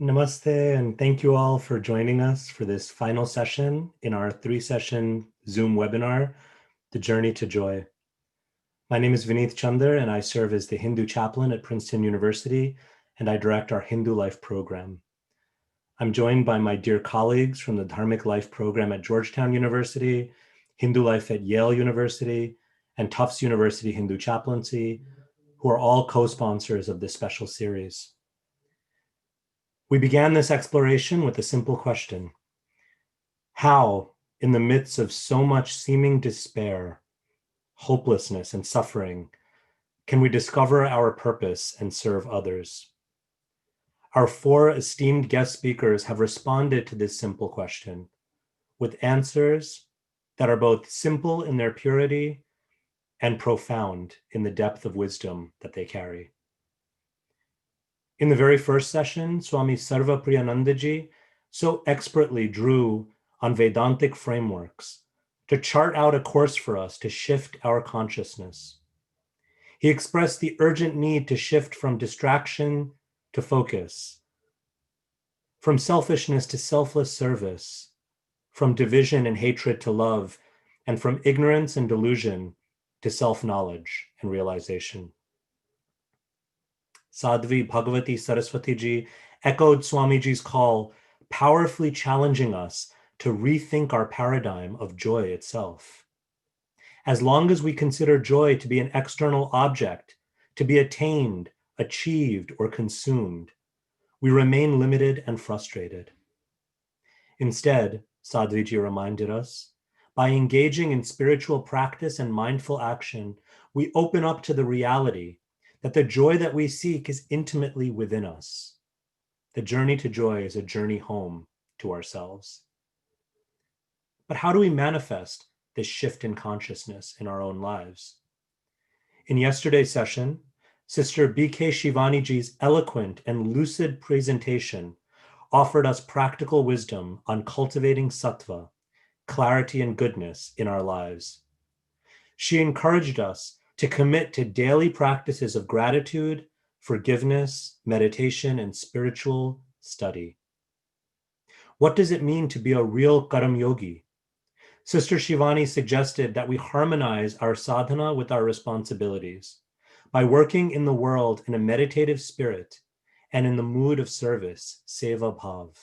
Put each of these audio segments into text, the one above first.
Namaste, and thank you all for joining us for this final session in our 3-session Zoom webinar, The Journey to Joy. My name is Vineeth Chander, and I serve as the Hindu chaplain at Princeton University, and I direct our Hindu Life program. I'm joined by my dear colleagues from the Dharmic Life program at Georgetown University, Hindu Life at Yale University, and Tufts University Hindu Chaplaincy, who are all co-sponsors of this special series. We began this exploration with a simple question: how, in the midst of so much seeming despair, hopelessness, and suffering, can we discover our purpose and serve others? Our 4 esteemed guest speakers have responded to this simple question with answers that are both simple in their purity and profound in the depth of wisdom that they carry. In the very first session, Swami Sarva Priyanandaji so expertly drew on Vedantic frameworks to chart out a course for us to shift our consciousness. He expressed the urgent need to shift from distraction to focus, from selfishness to selfless service, from division and hatred to love, and from ignorance and delusion to self-knowledge and realization. Sadhvi Bhagavati Saraswati Ji echoed Swamiji's call, powerfully challenging us to rethink our paradigm of joy itself. As long as we consider joy to be an external object, to be attained, achieved, or consumed, we remain limited and frustrated. Instead, Sadhviji reminded us, by engaging in spiritual practice and mindful action, we open up to the reality that the joy that we seek is intimately within us. The journey to joy is a journey home to ourselves. But how do we manifest this shift in consciousness in our own lives? In yesterday's session, Sister B.K. Shivaniji's eloquent and lucid presentation offered us practical wisdom on cultivating sattva, clarity and goodness in our lives. She encouraged us to commit to daily practices of gratitude, forgiveness, meditation, and spiritual study. What does it mean to be a real Karam Yogi? Sister Shivani suggested that we harmonize our sadhana with our responsibilities by working in the world in a meditative spirit and in the mood of service, seva bhav.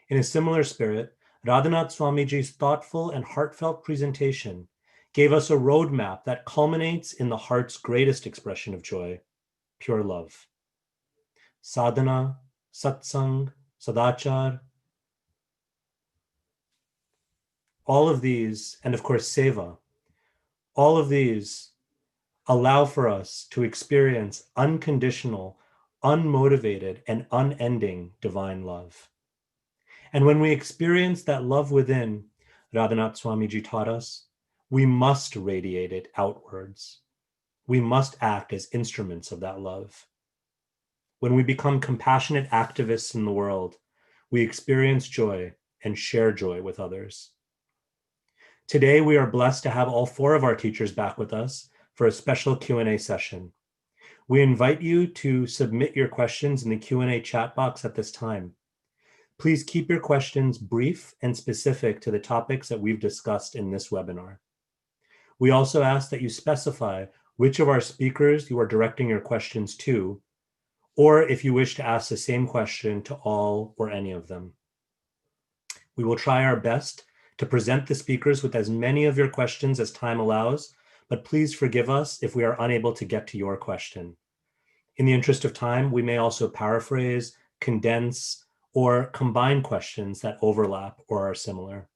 In a similar spirit, Radhanath Swamiji's thoughtful and heartfelt presentation gave us a roadmap that culminates in the heart's greatest expression of joy, pure love. Sadhana, satsang, sadachar, all of these, and of course seva, all of these allow for us to experience unconditional, unmotivated, and unending divine love. And when we experience that love within, Radhanath Swamiji taught us, we must radiate it outwards. We must act as instruments of that love. When we become compassionate activists in the world, we experience joy and share joy with others. Today, we are blessed to have all 4 of our teachers back with us for a special Q&A session. We invite you to submit your questions in the Q&A chat box at this time. Please keep your questions brief and specific to the topics that we've discussed in this webinar. We also ask that you specify which of our speakers you are directing your questions to, or if you wish to ask the same question to all or any of them. We will try our best to present the speakers with as many of your questions as time allows, but please forgive us if we are unable to get to your question. In the interest of time, we may also paraphrase, condense, or combine questions that overlap or are similar.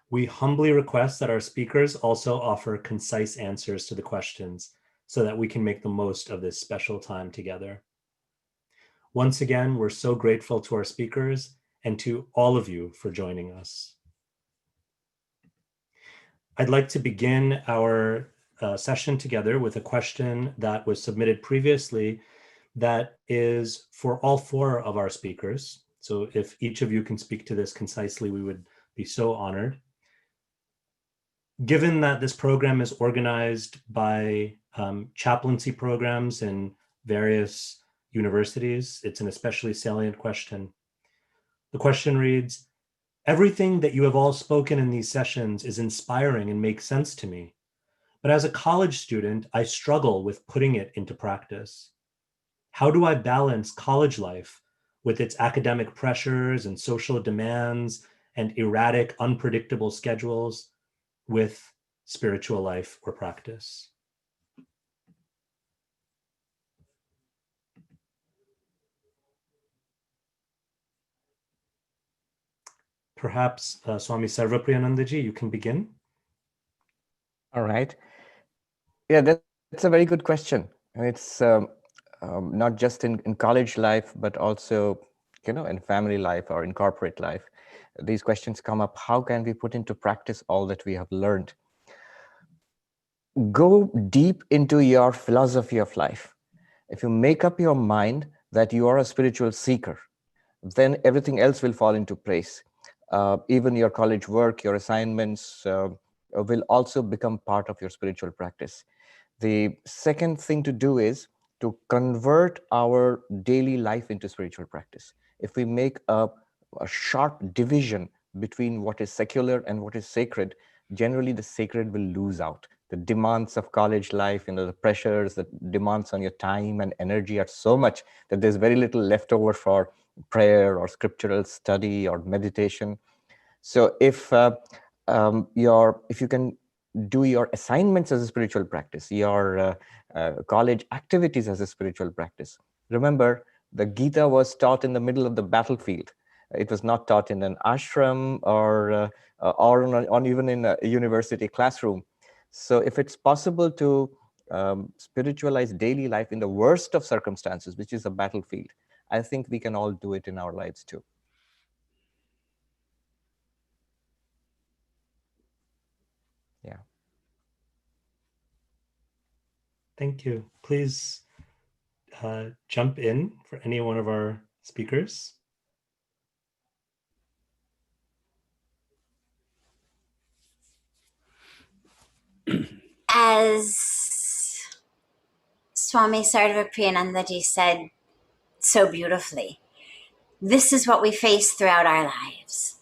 We humbly request that our speakers also offer concise answers to the questions so that we can make the most of this special time together. Once again, we're so grateful to our speakers and to all of you for joining us. I'd like to begin our session together with a question that was submitted previously that is for all 4 of our speakers. So if each of you can speak to this concisely, we would be so honored. Given that this program is organized by chaplaincy programs in various universities. It's an especially salient question. The question reads, everything that you have all spoken in these sessions is inspiring and makes sense to me. But as a college student, I struggle with putting it into practice. How do I balance college life with its academic pressures and social demands and erratic, unpredictable schedules with spiritual life or practice? Perhaps Swami Sarvapriyanandaji, you can begin. All right. Yeah, that's a very good question. And it's not just in college life, but also, in family life or in corporate life. These questions come up. How can we put into practice all that we have learned? Go deep into your philosophy of life. If you make up your mind that you are a spiritual seeker, then everything else will fall into place. Even your college work, your assignments will also become part of your spiritual practice. The second thing to do is to convert our daily life into spiritual practice. If we make a sharp division between what is secular and what is sacred, generally the sacred will lose out. The demands of college life, the pressures, the demands on your time and energy are so much that there's very little left over for prayer or scriptural study or meditation. So if you can do your assignments as a spiritual practice, your college activities as a spiritual practice. Remember, the Gita was taught in the middle of the battlefield. It was not taught in an ashram or on even in a university classroom. So if it's possible to spiritualize daily life in the worst of circumstances, which is a battlefield, I think we can all do it in our lives too. Yeah. Thank you. Please jump in for any one of our speakers. As Swami Sarvapriyanandaji said so beautifully, this is what we face throughout our lives.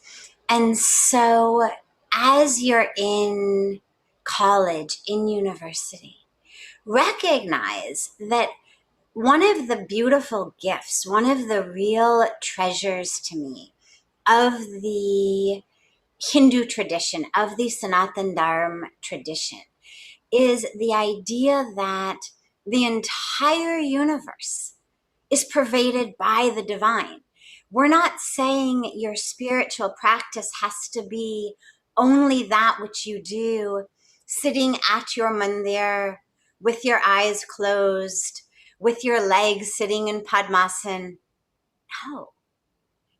And so as you're in college, in university, recognize that one of the beautiful gifts, one of the real treasures to me of the Hindu tradition, of the Sanatan Dharma tradition, is the idea that the entire universe is pervaded by the divine. We're not saying your spiritual practice has to be only that which you do sitting at your mandir with your eyes closed, with your legs sitting in Padmasana. No,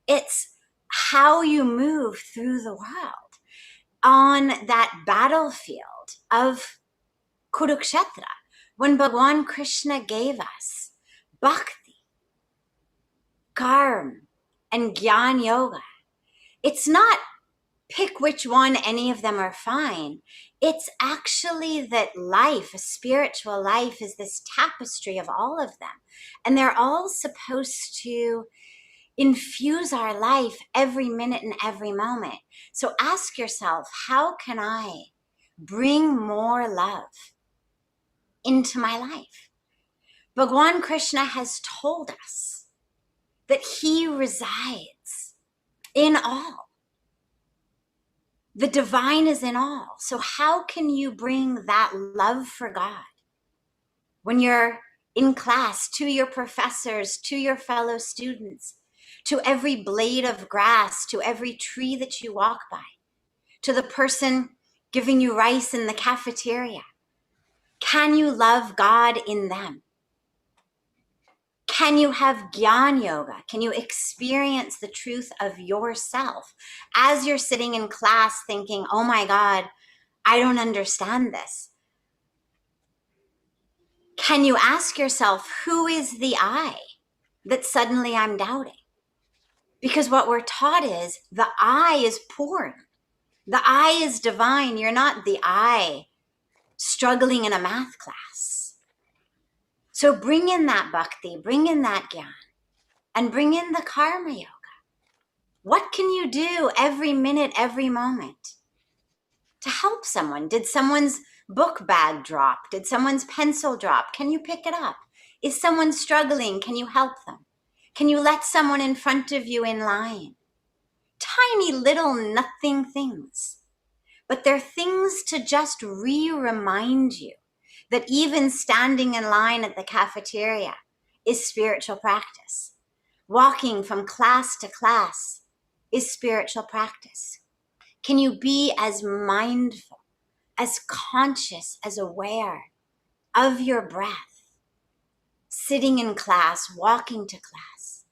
it's how you move through the world on that battlefield of Kurukshetra, when Bhagwan Krishna gave us bhakti, karma, and Gyan Yoga. It's not pick which one, any of them are fine. It's actually that life, a spiritual life, is this tapestry of all of them. And they're all supposed to infuse our life every minute and every moment. So ask yourself, how can I bring more love into my life? Bhagwan Krishna has told us that he resides in all. The divine is in all. So how can you bring that love for God when you're in class, to your professors, to your fellow students, to every blade of grass, to every tree that you walk by, to the person giving you rice in the cafeteria? Can you love God in them? Can you have Gyan Yoga? Can you experience the truth of yourself as you're sitting in class thinking, oh my God, I don't understand this? Can you ask yourself, who is the I that suddenly I'm doubting? Because what we're taught is the I is Purna. The I is divine. You're not the I struggling in a math class. So bring in that bhakti, bring in that gyan, and bring in the karma yoga. What can you do every minute, every moment to help someone? Did someone's book bag drop? Did someone's pencil drop? Can you pick it up? Is someone struggling? Can you help them? Can you let someone in front of you in line? Tiny little nothing things. But they're things to just remind you that even standing in line at the cafeteria is spiritual practice. Walking from class to class is spiritual practice. Can you be as mindful, as conscious, as aware of your breath, sitting in class, walking to class,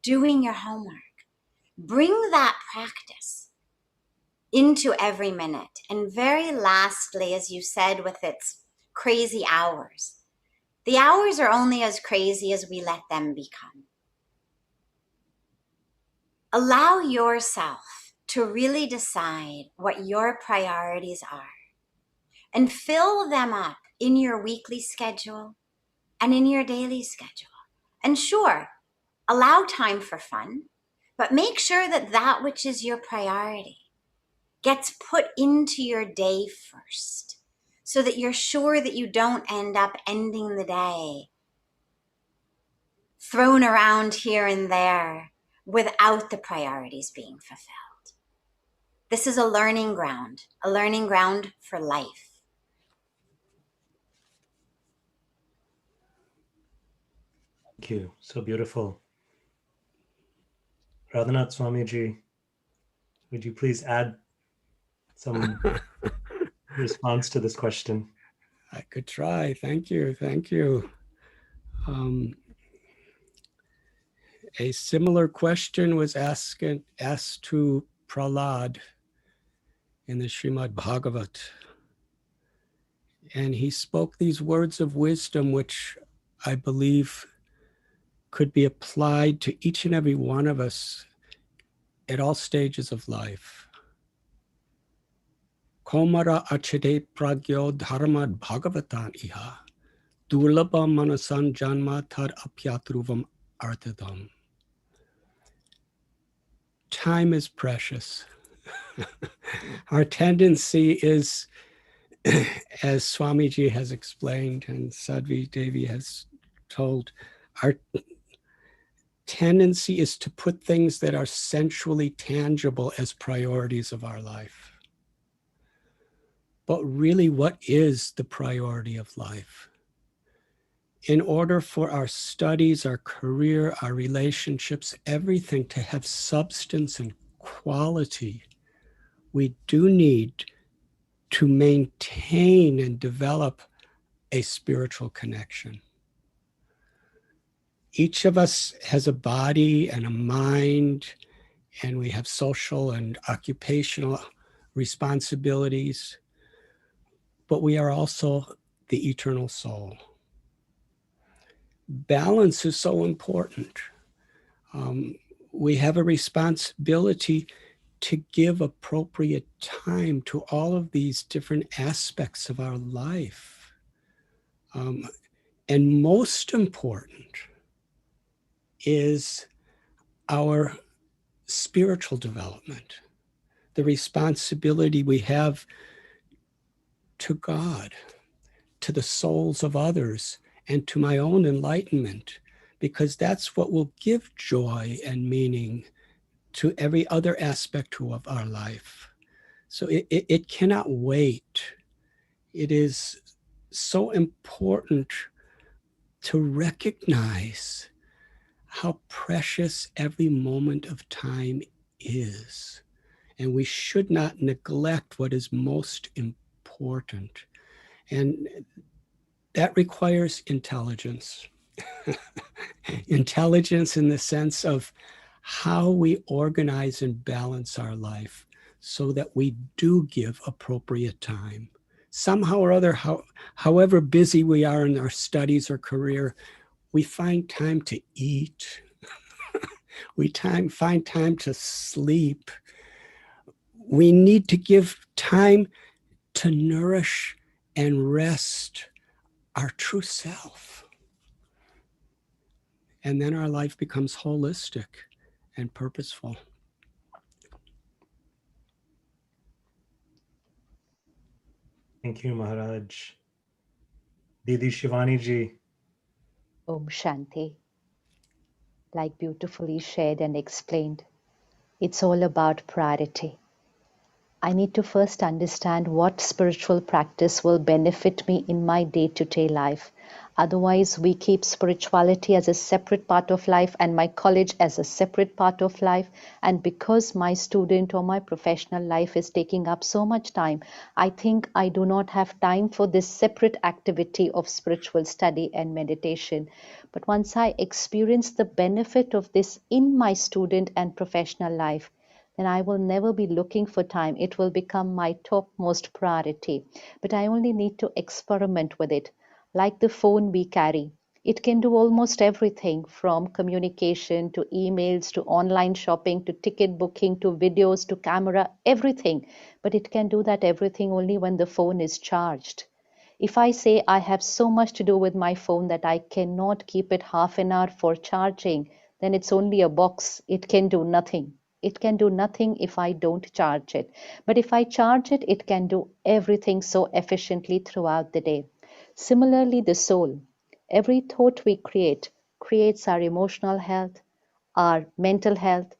doing your homework? Bring that practice into every minute. And very lastly, as you said, with its crazy hours, the hours are only as crazy as we let them become. Allow yourself to really decide what your priorities are and fill them up in your weekly schedule and in your daily schedule. And sure, allow time for fun, but make sure that that which is your priority gets put into your day first, so that you're sure that you don't end up ending the day thrown around here and there without the priorities being fulfilled. This is a learning ground for life. Thank you. So beautiful. Radhanath Swamiji, would you please add some response to this question? I could try. Thank you. Thank you. A similar question was asked to Prahlad in the Srimad Bhagavat. And he spoke these words of wisdom, which I believe could be applied to each and every one of us at all stages of life. Komara achade pragyo dharmad bhagavatan iha, durlabha manasan janma tad apyatruvam arthadam. Time is precious. Our tendency is, as Swamiji has explained and Sadhvi Devi has told, our tendency is to put things that are sensually tangible as priorities of our life. But really, what is the priority of life? In order for our studies, our career, our relationships, everything to have substance and quality, we do need to maintain and develop a spiritual connection. Each of us has a body and a mind, and we have social and occupational responsibilities, but we are also the eternal soul. Balance is so important. We have a responsibility to give appropriate time to all of these different aspects of our life. And most important is our spiritual development, the responsibility we have to God, to the souls of others, and to my own enlightenment, because that's what will give joy and meaning to every other aspect of our life. So it cannot wait. It is so important to recognize how precious every moment of time is. And we should not neglect what is most important. And that requires intelligence. Intelligence in the sense of how we organize and balance our life so that we do give appropriate time. Somehow or other, however busy we are in our studies or career, we find time to eat. We find time to sleep. We need to give time to nourish and rest our true self. And then our life becomes holistic and purposeful. Thank you, Maharaj. Didi Shivani ji. Om Shanti. Like beautifully shared and explained, it's all about priority. I need to first understand what spiritual practice will benefit me in my day-to-day life. Otherwise, we keep spirituality as a separate part of life and my college as a separate part of life. And because my student or my professional life is taking up so much time, I think I do not have time for this separate activity of spiritual study and meditation. But once I experience the benefit of this in my student and professional life, then I will never be looking for time. It will become my topmost priority. But I only need to experiment with it. Like the phone we carry, it can do almost everything from communication to emails to online shopping to ticket booking to videos to camera, everything. But it can do that everything only when the phone is charged. If I say I have so much to do with my phone that I cannot keep it half an hour for charging, then it's only a box. It can do nothing. It can do nothing if I don't charge it. But if I charge it, it can do everything so efficiently throughout the day. Similarly, the soul. Every thought we create creates our emotional health, our mental health,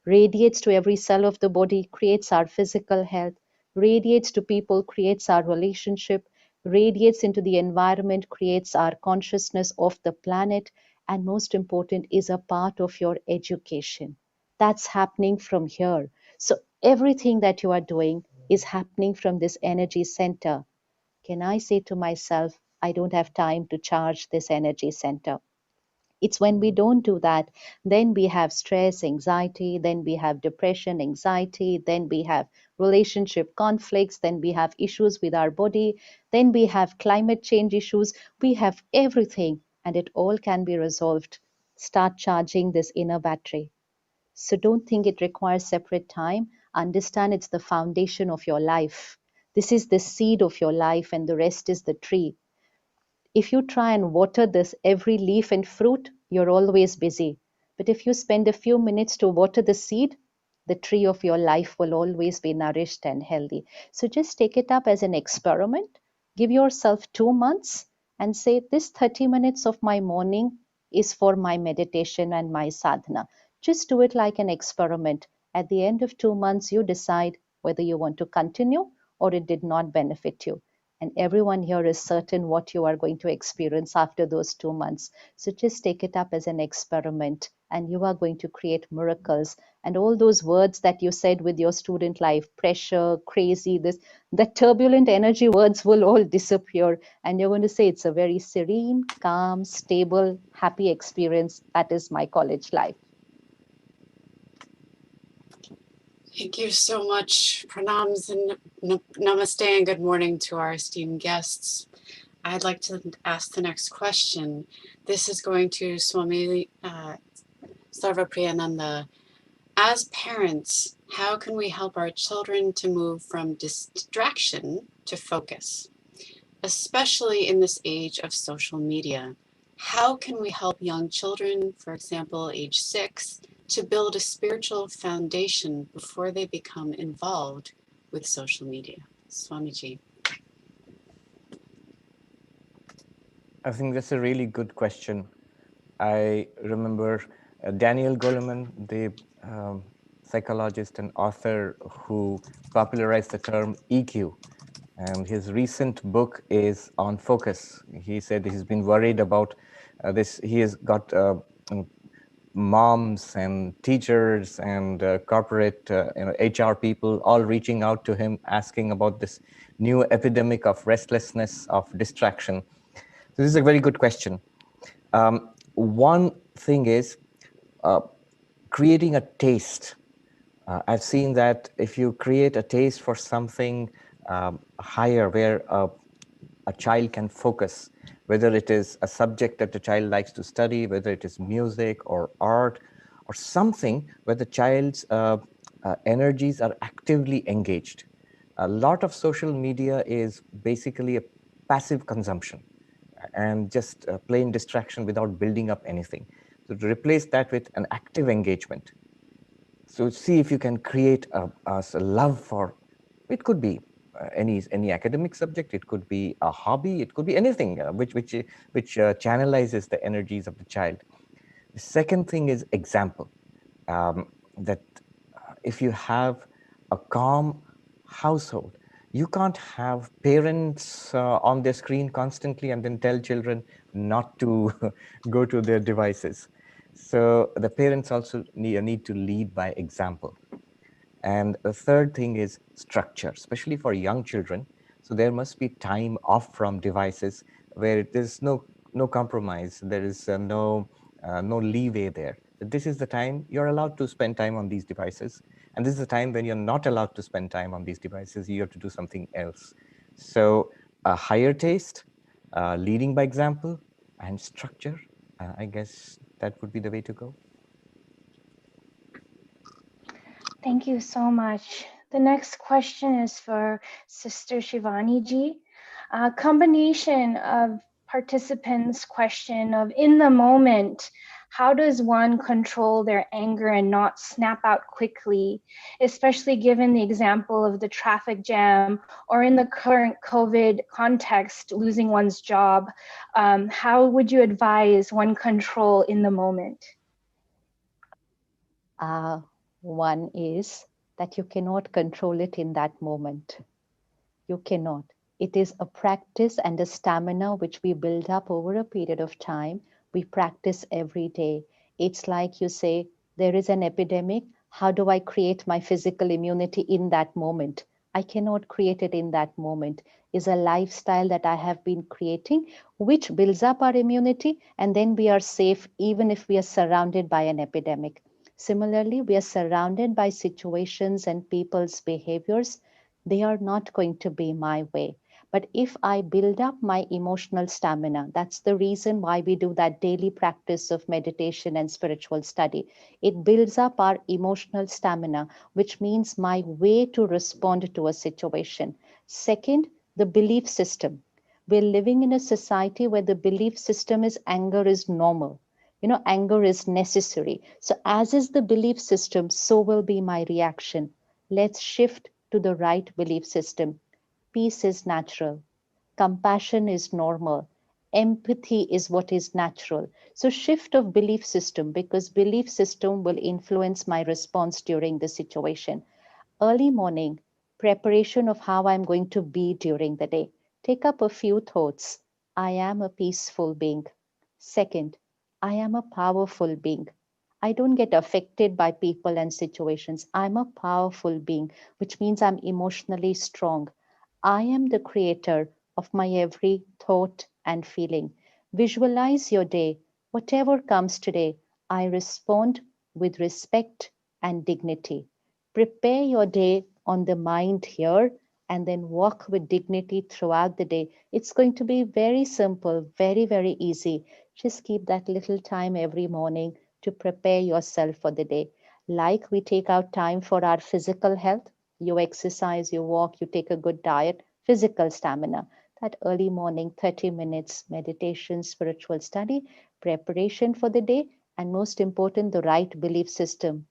radiates to every cell of the body, creates our physical health, radiates to people, creates our relationship, radiates into the environment, creates our consciousness of the planet, and most important, is a part of your education. That's happening from here. So everything that you are doing is happening from this energy center. Can I say to myself, I don't have time to charge this energy center? It's when we don't do that, then we have stress, anxiety, then we have depression, anxiety, then we have relationship conflicts, then we have issues with our body, then we have climate change issues. We have everything, and it all can be resolved. Start charging this inner battery. So don't think it requires separate time. Understand it's the foundation of your life. This is the seed of your life, and the rest is the tree. If you try and water this every leaf and fruit, you're always busy. But if you spend a few minutes to water the seed, the tree of your life will always be nourished and healthy. So just take it up as an experiment. Give yourself 2 months and say, this 30 minutes of my morning is for my meditation and my sadhana. Just do it like an experiment. At the end of 2 months, you decide whether you want to continue or it did not benefit you. And everyone here is certain what you are going to experience after those 2 months. So just take it up as an experiment and you are going to create miracles. And all those words that you said with your student life, pressure, crazy, this, the turbulent energy words will all disappear. And you're going to say it's a very serene, calm, stable, happy experience. That is my college life. Thank you so much. Pranams and namaste and good morning to our esteemed guests. I'd like to ask the next question. This is going to Swami Sarvapriyananda. As parents, how can we help our children to move from distraction to focus, especially in this age of social media? How can we help young children, for example, age 6, to build a spiritual foundation before they become involved with social media? Swamiji. I think that's a really good question. I remember Daniel Goleman, the psychologist and author who popularized the term EQ. And his recent book is on focus. He said he's been worried about this. He has got moms and teachers and corporate HR people all reaching out to him asking about this new epidemic of restlessness, of distraction. So this is a very good question. One thing is creating a taste. I've seen that if you create a taste for something higher where a child can focus, whether it is a subject that the child likes to study, whether it is music or art or something where the child's energies are actively engaged. A lot of social media is basically a passive consumption and just plain distraction without building up anything. So to replace that with an active engagement. So see if you can create a love for, it could be any academic subject, it could be a hobby, it could be anything which channelizes the energies of the child. The second thing is example. That if you have a calm household, you can't have parents on their screen constantly and then tell children not to go to their devices. So the parents also need to lead by example. And the third thing is structure, especially for young children. So there must be time off from devices where there's no compromise. There is no leeway there. This is the time you're allowed to spend time on these devices. And this is the time when you're not allowed to spend time on these devices. You have to do something else. So a higher taste, leading by example, and structure. I guess that would be the way to go. Thank you so much. The next question is for Sister Shivani ji. A combination of participants' question of in the moment, how does one control their anger and not snap out quickly, especially given the example of the traffic jam or in the current COVID context, losing one's job? How would you advise one control in the moment? One is that you cannot control it in that moment. You cannot. It is a practice and a stamina which we build up over a period of time. We practice every day. It's like you say, there is an epidemic. How do I create my physical immunity in that moment? I cannot create it in that moment. It's a lifestyle that I have been creating, which builds up our immunity, and then we are safe even if we are surrounded by an epidemic. Similarly, we are surrounded by situations and people's behaviors. They are not going to be my way. But if I build up my emotional stamina, that's the reason why we do that daily practice of meditation and spiritual study. It builds up our emotional stamina, which means my way to respond to a situation. Second, the belief system. We're living in a society where the belief system is anger is normal. Anger is necessary. So as is the belief system, so will be my reaction. Let's shift to the right belief system. Peace is natural. Compassion is normal. Empathy is what is natural. So shift of belief system, because belief system will influence my response during the situation. Early morning, preparation of how I'm going to be during the day. Take up a few thoughts. I am a peaceful being. Second, I am a powerful being. I don't get affected by people and situations. I'm a powerful being, which means I'm emotionally strong. I am the creator of my every thought and feeling. Visualize your day. Whatever comes today, I respond with respect and dignity. Prepare your day on the mind here and then walk with dignity throughout the day. It's going to be very simple, very, very easy. Just keep that little time every morning to prepare yourself for the day. Like we take out time for our physical health, you exercise, you walk, you take a good diet, physical stamina. That early morning, 30 minutes meditation, spiritual study, preparation for the day, and most important, the right belief system.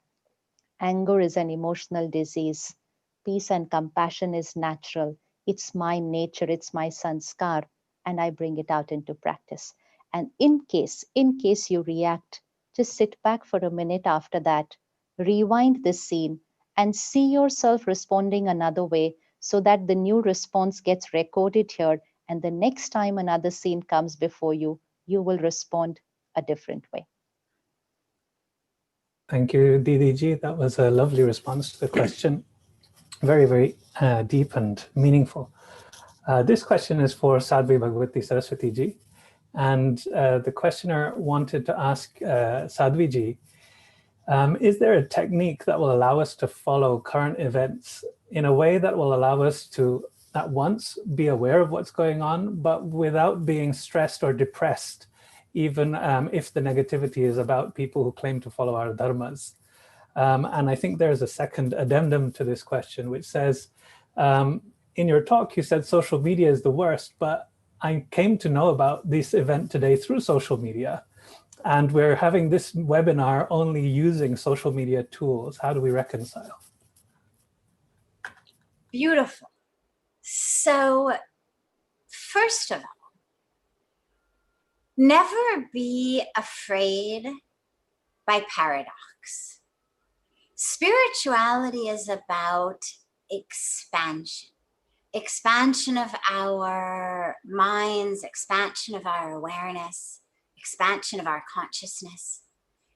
Anger is an emotional disease. Peace and compassion is natural. It's my nature, it's my sanskar, and I bring it out into practice. And in case you react, just sit back for a minute after that, rewind the scene, and see yourself responding another way so that the new response gets recorded here. And the next time another scene comes before you, you will respond a different way. Thank you, Didi ji. That was a lovely response to the question. Very, very deep and meaningful. This question is for Sadhvi Bhagavati Saraswati ji. And the questioner wanted to ask Sadhvi ji, is there a technique that will allow us to follow current events in a way that will allow us to at once be aware of what's going on, but without being stressed or depressed, even if the negativity is about people who claim to follow our dharmas? And I think there's a second addendum to this question, which says, in your talk, you said social media is the worst, but I came to know about this event today through social media. And we're having this webinar only using social media tools. How do we reconcile? Beautiful. So, first of all, never be afraid by paradox. Spirituality is about expansion. Expansion of our minds, expansion of our awareness, expansion of our consciousness,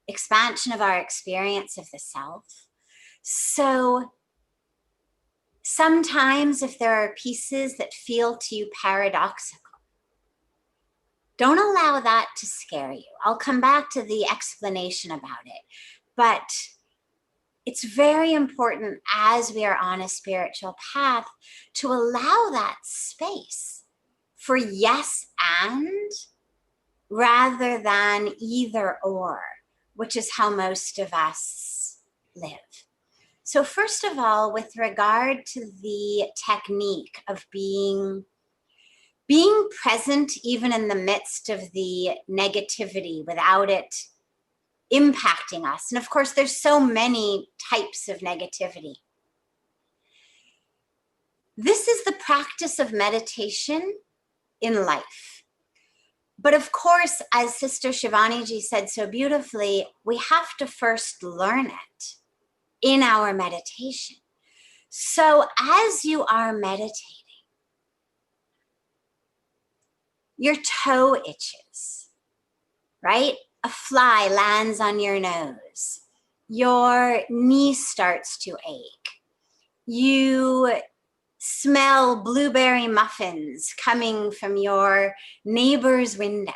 expansion of our experience of the self. So sometimes if there are pieces that feel to you paradoxical, don't allow that to scare you. I'll come back to the explanation about it, but it's very important as we are on a spiritual path to allow that space for yes and rather than either or, which is how most of us live. So first of all, with regard to the technique of being present even in the midst of the negativity without it impacting us. And of course, there's so many types of negativity. This is the practice of meditation in life. But of course, as Sister Shivani-ji said so beautifully, we have to first learn it in our meditation. So as you are meditating, your toe itches, right? A fly lands on your nose. Your knee starts to ache. You smell blueberry muffins coming from your neighbor's window,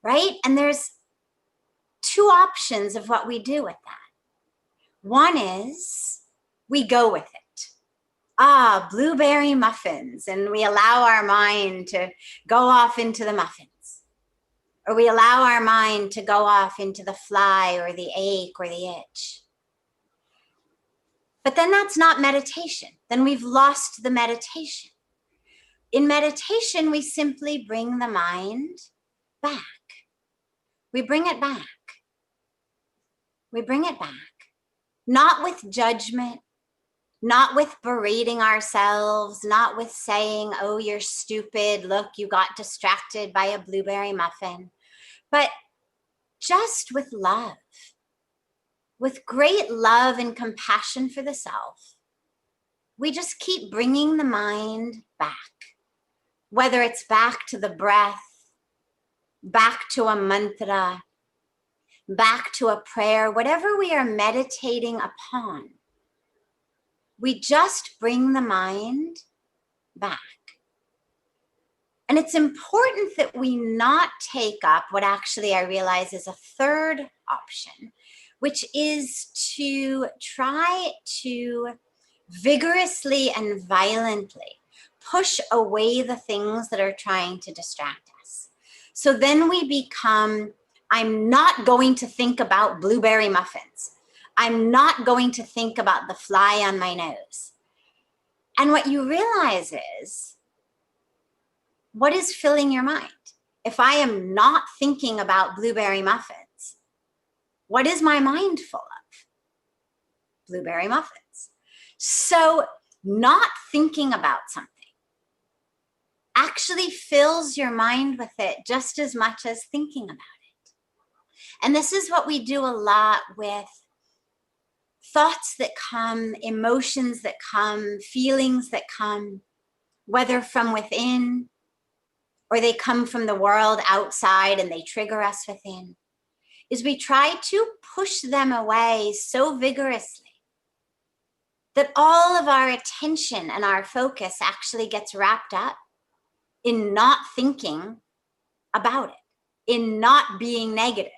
right? And there's two options of what we do with that. One is we go with it. Ah, blueberry muffins. And we allow our mind to go off into the muffins. Or we allow our mind to go off into the fly or the ache or the itch. But then that's not meditation. Then we've lost the meditation. In meditation, we simply bring the mind back. We bring it back. We bring it back. Not with judgment, not with berating ourselves, not with saying, oh, you're stupid, look, you got distracted by a blueberry muffin, but just with love, with great love and compassion for the self. We just keep bringing the mind back, whether it's back to the breath, back to a mantra, back to a prayer, whatever we are meditating upon. We just bring the mind back. And it's important that we not take up what actually I realize is a third option, which is to try to vigorously and violently push away the things that are trying to distract us. So then we become, I'm not going to think about blueberry muffins. I'm not going to think about the fly on my nose. And what you realize is, what is filling your mind? If I am not thinking about blueberry muffins, what is my mind full of? Blueberry muffins. So not thinking about something actually fills your mind with it just as much as thinking about it. And this is what we do a lot with thoughts that come, emotions that come, feelings that come, whether from within or they come from the world outside and they trigger us within, is we try to push them away so vigorously that all of our attention and our focus actually gets wrapped up in not thinking about it, in not being negative.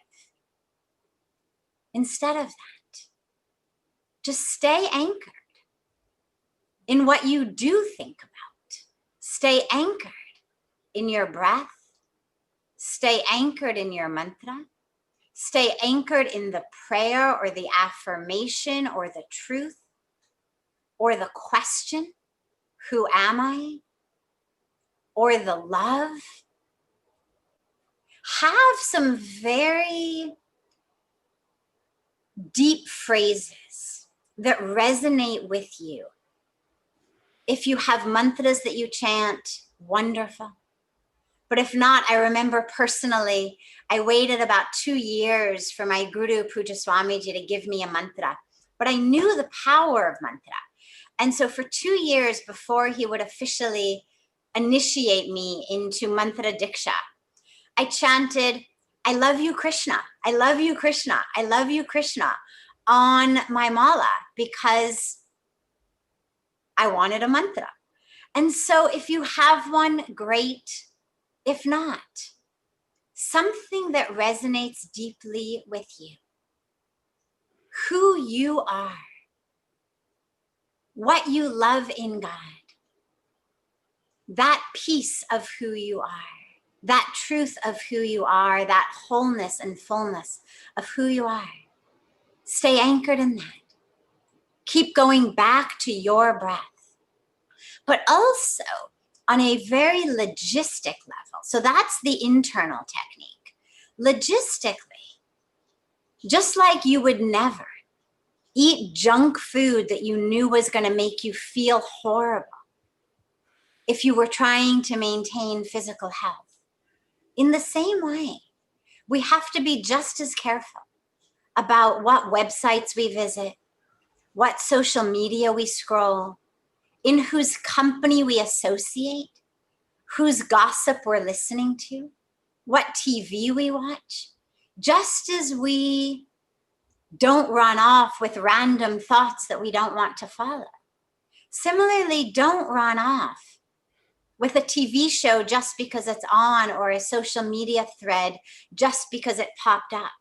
Instead of that, just stay anchored in what you do think about. Stay anchored in your breath. Stay anchored in your mantra. Stay anchored in the prayer or the affirmation or the truth or the question, who am I? Or the love. have some very deep phrases that resonate with you. If you have mantras that you chant, wonderful. But if not, I remember personally, I waited about 2 years for my Guru Puja Swamiji to give me a mantra, but I knew the power of mantra. And so for 2 years before he would officially initiate me into mantra diksha, I chanted, I love you, Krishna. I love you, Krishna. I love you, Krishna on my mala because I wanted a mantra. And so if you have one, great. If not, something that resonates deeply with you, who you are, what you love in God, that piece of who you are, that truth of who you are, that wholeness and fullness of who you are. Stay anchored in that. Keep going back to your breath, but also on a very logistic level. So that's the internal technique. Logistically, just like you would never eat junk food that you knew was going to make you feel horrible if you were trying to maintain physical health. In the same way, we have to be just as careful about what websites we visit, what social media we scroll, in whose company we associate, whose gossip we're listening to, what TV we watch, just as we don't run off with random thoughts that we don't want to follow. Similarly, don't run off with a TV show just because it's on or a social media thread just because it popped up.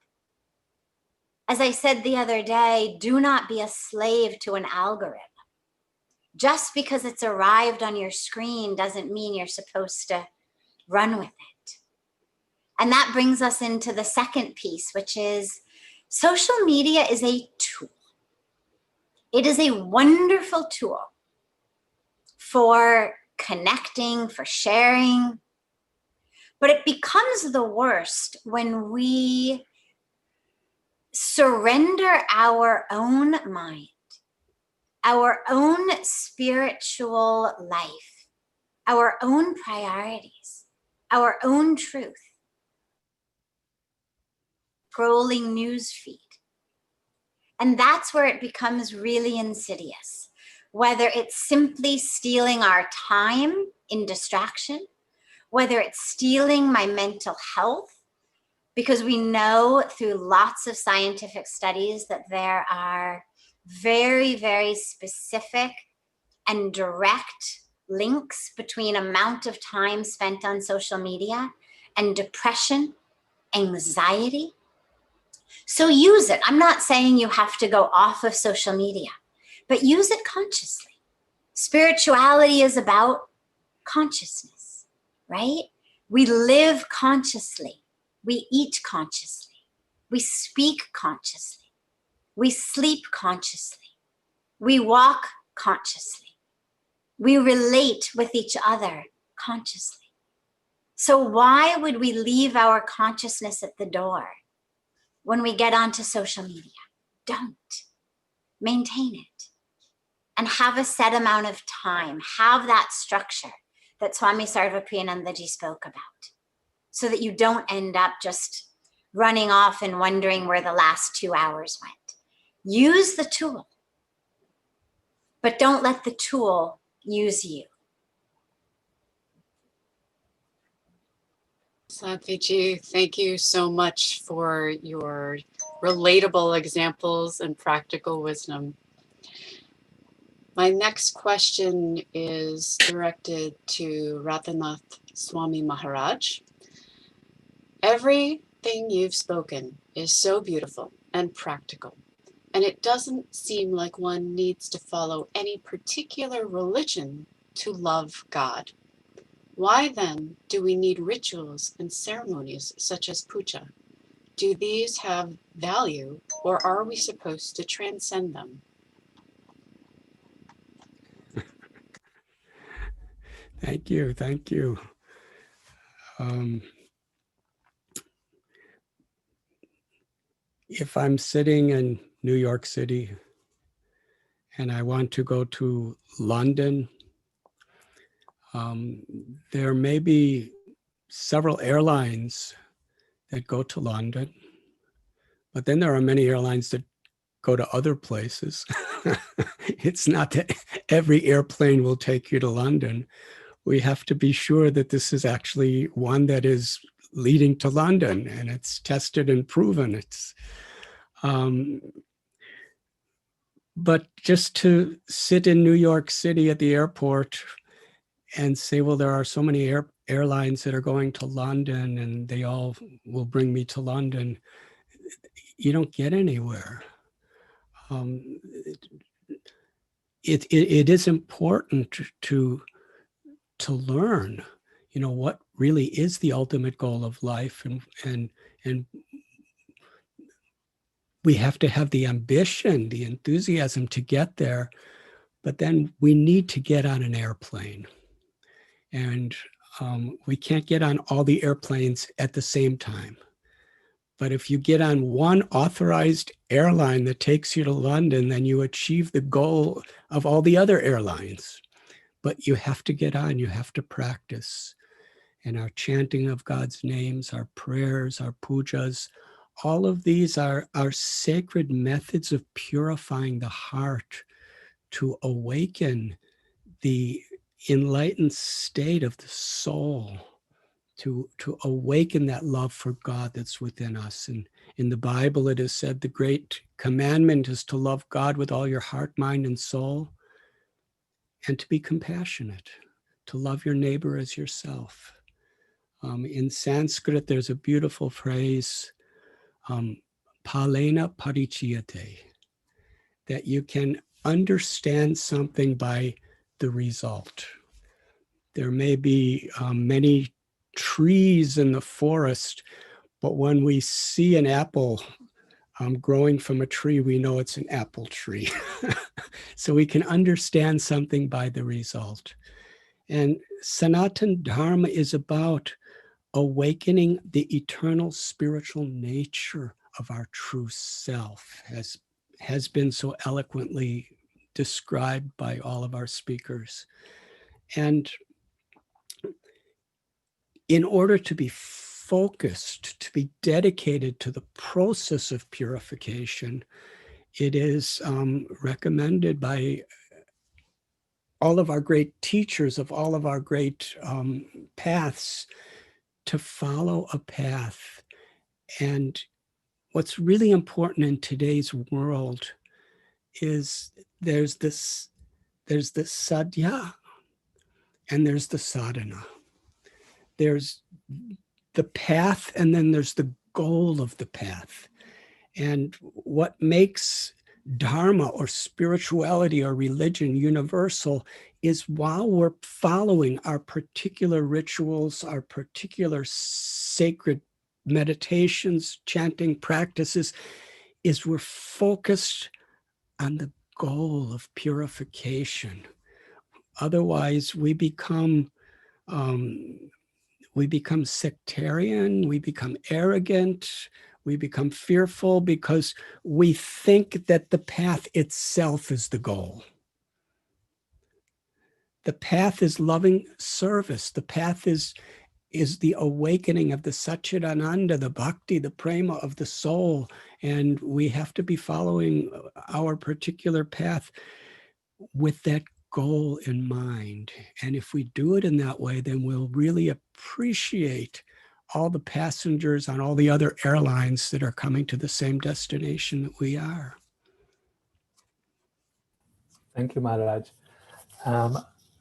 As I said the other day, do not be a slave to an algorithm. Just because it's arrived on your screen doesn't mean you're supposed to run with it. And that brings us into the second piece, which is social media is a tool. It is a wonderful tool for connecting, for sharing, but it becomes the worst when we surrender our own mind, our own spiritual life, our own priorities, our own truth, scrolling news feed. And that's where it becomes really insidious, whether it's simply stealing our time in distraction, whether it's stealing my mental health, because we know through lots of scientific studies that there are very, very specific and direct links between amount of time spent on social media and depression, anxiety. So use it. I'm not saying you have to go off of social media, but use it consciously. Spirituality is about consciousness, right? We live consciously. We eat consciously. We speak consciously. We sleep consciously. We walk consciously. We relate with each other consciously. So why would we leave our consciousness at the door when we get onto social media? Don't. Maintain it. And have a set amount of time. Have that structure that Swami Sarvapriyanandaji spoke about, so that you don't end up just running off and wondering where the last 2 hours went. Use the tool, but don't let the tool use you. Sadhviji, thank you so much for your relatable examples and practical wisdom. My next question is directed to Ratanath Swami Maharaj. Everything you've spoken is so beautiful and practical, and it doesn't seem like one needs to follow any particular religion to love God. Why then do we need rituals and ceremonies such as puja? Do these have value, or are we supposed to transcend them? Thank you. if I'm sitting in New York City and I want to go to London, there may be several airlines that go to London, but then there are many airlines that go to other places. It's not that every airplane will take you to London. We have to be sure that this is actually one that is leading to London and it's tested and proven. But just to sit in New York City at the airport and say, well, there are so many airlines that are going to London and they all will bring me to London, you don't get anywhere. It is important to learn, what really is the ultimate goal of life, and we have to have the ambition, the enthusiasm to get there, but then we need to get on an airplane. And we can't get on all the airplanes at the same time. But if you get on one authorized airline that takes you to London, then you achieve the goal of all the other airlines. But you have to get on, you have to practice. And our chanting of God's names, our prayers, our pujas, all of these are sacred methods of purifying the heart to awaken the enlightened state of the soul, to awaken that love for God that's within us. And in the Bible, it is said the great commandment is to love God with all your heart, mind, and soul, and to be compassionate, to love your neighbor as yourself. In Sanskrit, there's a beautiful phrase, palena parichiyate, that you can understand something by the result. There may be many trees in the forest, but when we see an apple growing from a tree, we know it's an apple tree. So we can understand something by the result. And Sanatana Dharma is about awakening the eternal spiritual nature of our true self, as has been so eloquently described by all of our speakers. And in order to be focused, to be dedicated to the process of purification, it is recommended by all of our great teachers of all of our great paths to follow a path. And what's really important in today's world is there's the sadhya and there's the sadhana. There's the path and then there's the goal of the path. And what makes dharma or spirituality or religion universal is while we're following our particular rituals, our particular sacred meditations, chanting practices, is we're focused on the goal of purification. Otherwise, we become sectarian, we become arrogant, we become fearful because we think that the path itself is the goal. The path is loving service. The path is the awakening of the Satchidananda, the bhakti, the prema of the soul. And we have to be following our particular path with that goal in mind. And if we do it in that way, then we'll really appreciate all the passengers on all the other airlines that are coming to the same destination that we are. Thank you, Maharaj.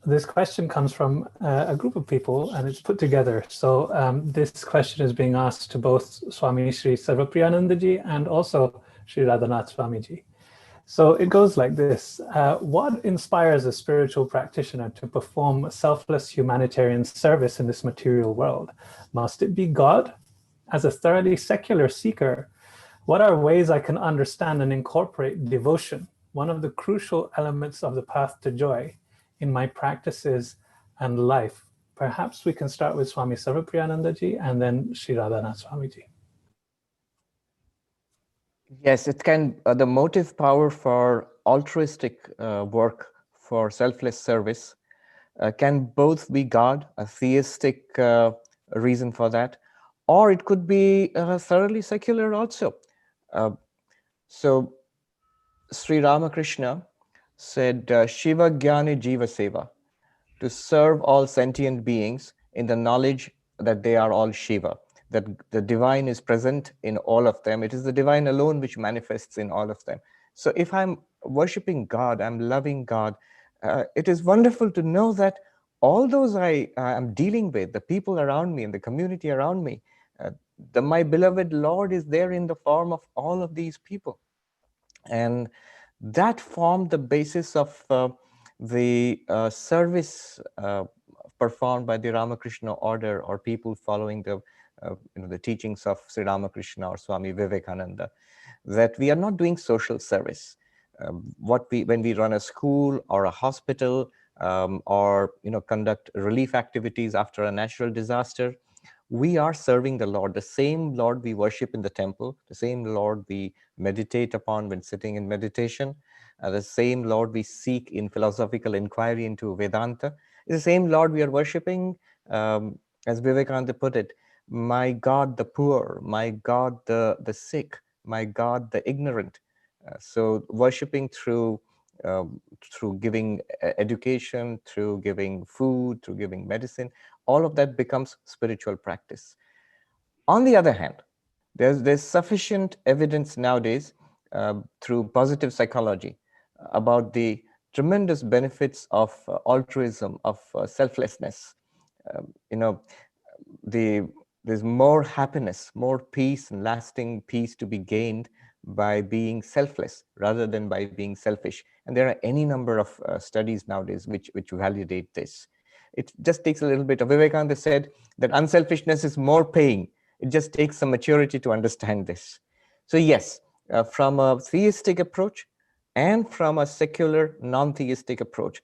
This question comes from a group of people and it's put together. So this question is being asked to both Swami Sri Sarvapriyanandaji and also Sri Radhanath Swamiji. So it goes like this. What inspires a spiritual practitioner to perform selfless humanitarian service in this material world? Must it be God? As a thoroughly secular seeker, what are ways I can understand and incorporate devotion, one of the crucial elements of the path to joy, in my practices and life? Perhaps we can start with Swami Sarvapriyanandaji and then Sri Radhanath Swamiji. Yes, it can. The motive power for altruistic work, for selfless service, can both be God, a theistic reason for that, or it could be thoroughly secular also. Uh, so Sri Ramakrishna said, Shiva Jnani Jiva Seva, to serve all sentient beings in the knowledge that they are all Shiva, that the divine is present in all of them. It is the divine alone which manifests in all of them. So if I'm worshiping God, I'm loving God, it is wonderful to know that all those I am dealing with, the people around me and the community around me, my beloved Lord is there in the form of all of these people. And that formed the basis of the service performed by the Ramakrishna order, or people following the teachings of Sri Ramakrishna or Swami Vivekananda, that we are not doing social service. When we run a school or a hospital, or conduct relief activities after a natural disaster, we are serving the Lord, the same Lord we worship in the temple, the same Lord we meditate upon when sitting in meditation, the same Lord we seek in philosophical inquiry into Vedanta, is the same Lord we are worshiping, as Vivekananda put it, my God the poor, my God the sick, my God the ignorant. So worshiping through giving education, through giving food, through giving medicine, all of that becomes spiritual practice. On the other hand, there's sufficient evidence nowadays through positive psychology about the tremendous benefits of altruism, of selflessness. You know, there's more happiness, more peace and lasting peace to be gained by being selfless rather than by being selfish. And there are any number of studies nowadays which validate this. It just takes a little bit of Vivekananda said that unselfishness is more paying. It just takes some maturity to understand this. So yes, from a theistic approach and from a secular non-theistic approach,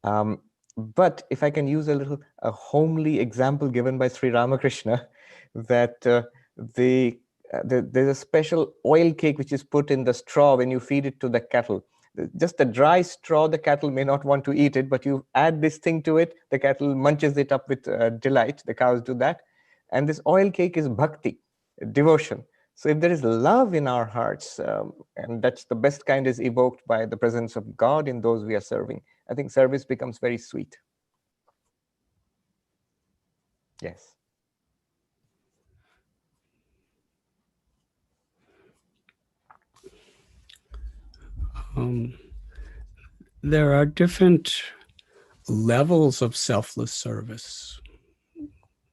but if I can use a homely example given by Sri Ramakrishna, that there's a special oil cake which is put in the straw when you feed it to the cattle. Just the dry straw, the cattle may not want to eat it, but you add this thing to it, the cattle munches it up with delight. The cows do that. And this oil cake is bhakti, devotion. So if there is love in our hearts, and that's the best kind is evoked by the presence of God in those we are serving, I think service becomes very sweet. Yes. There are different levels of selfless service.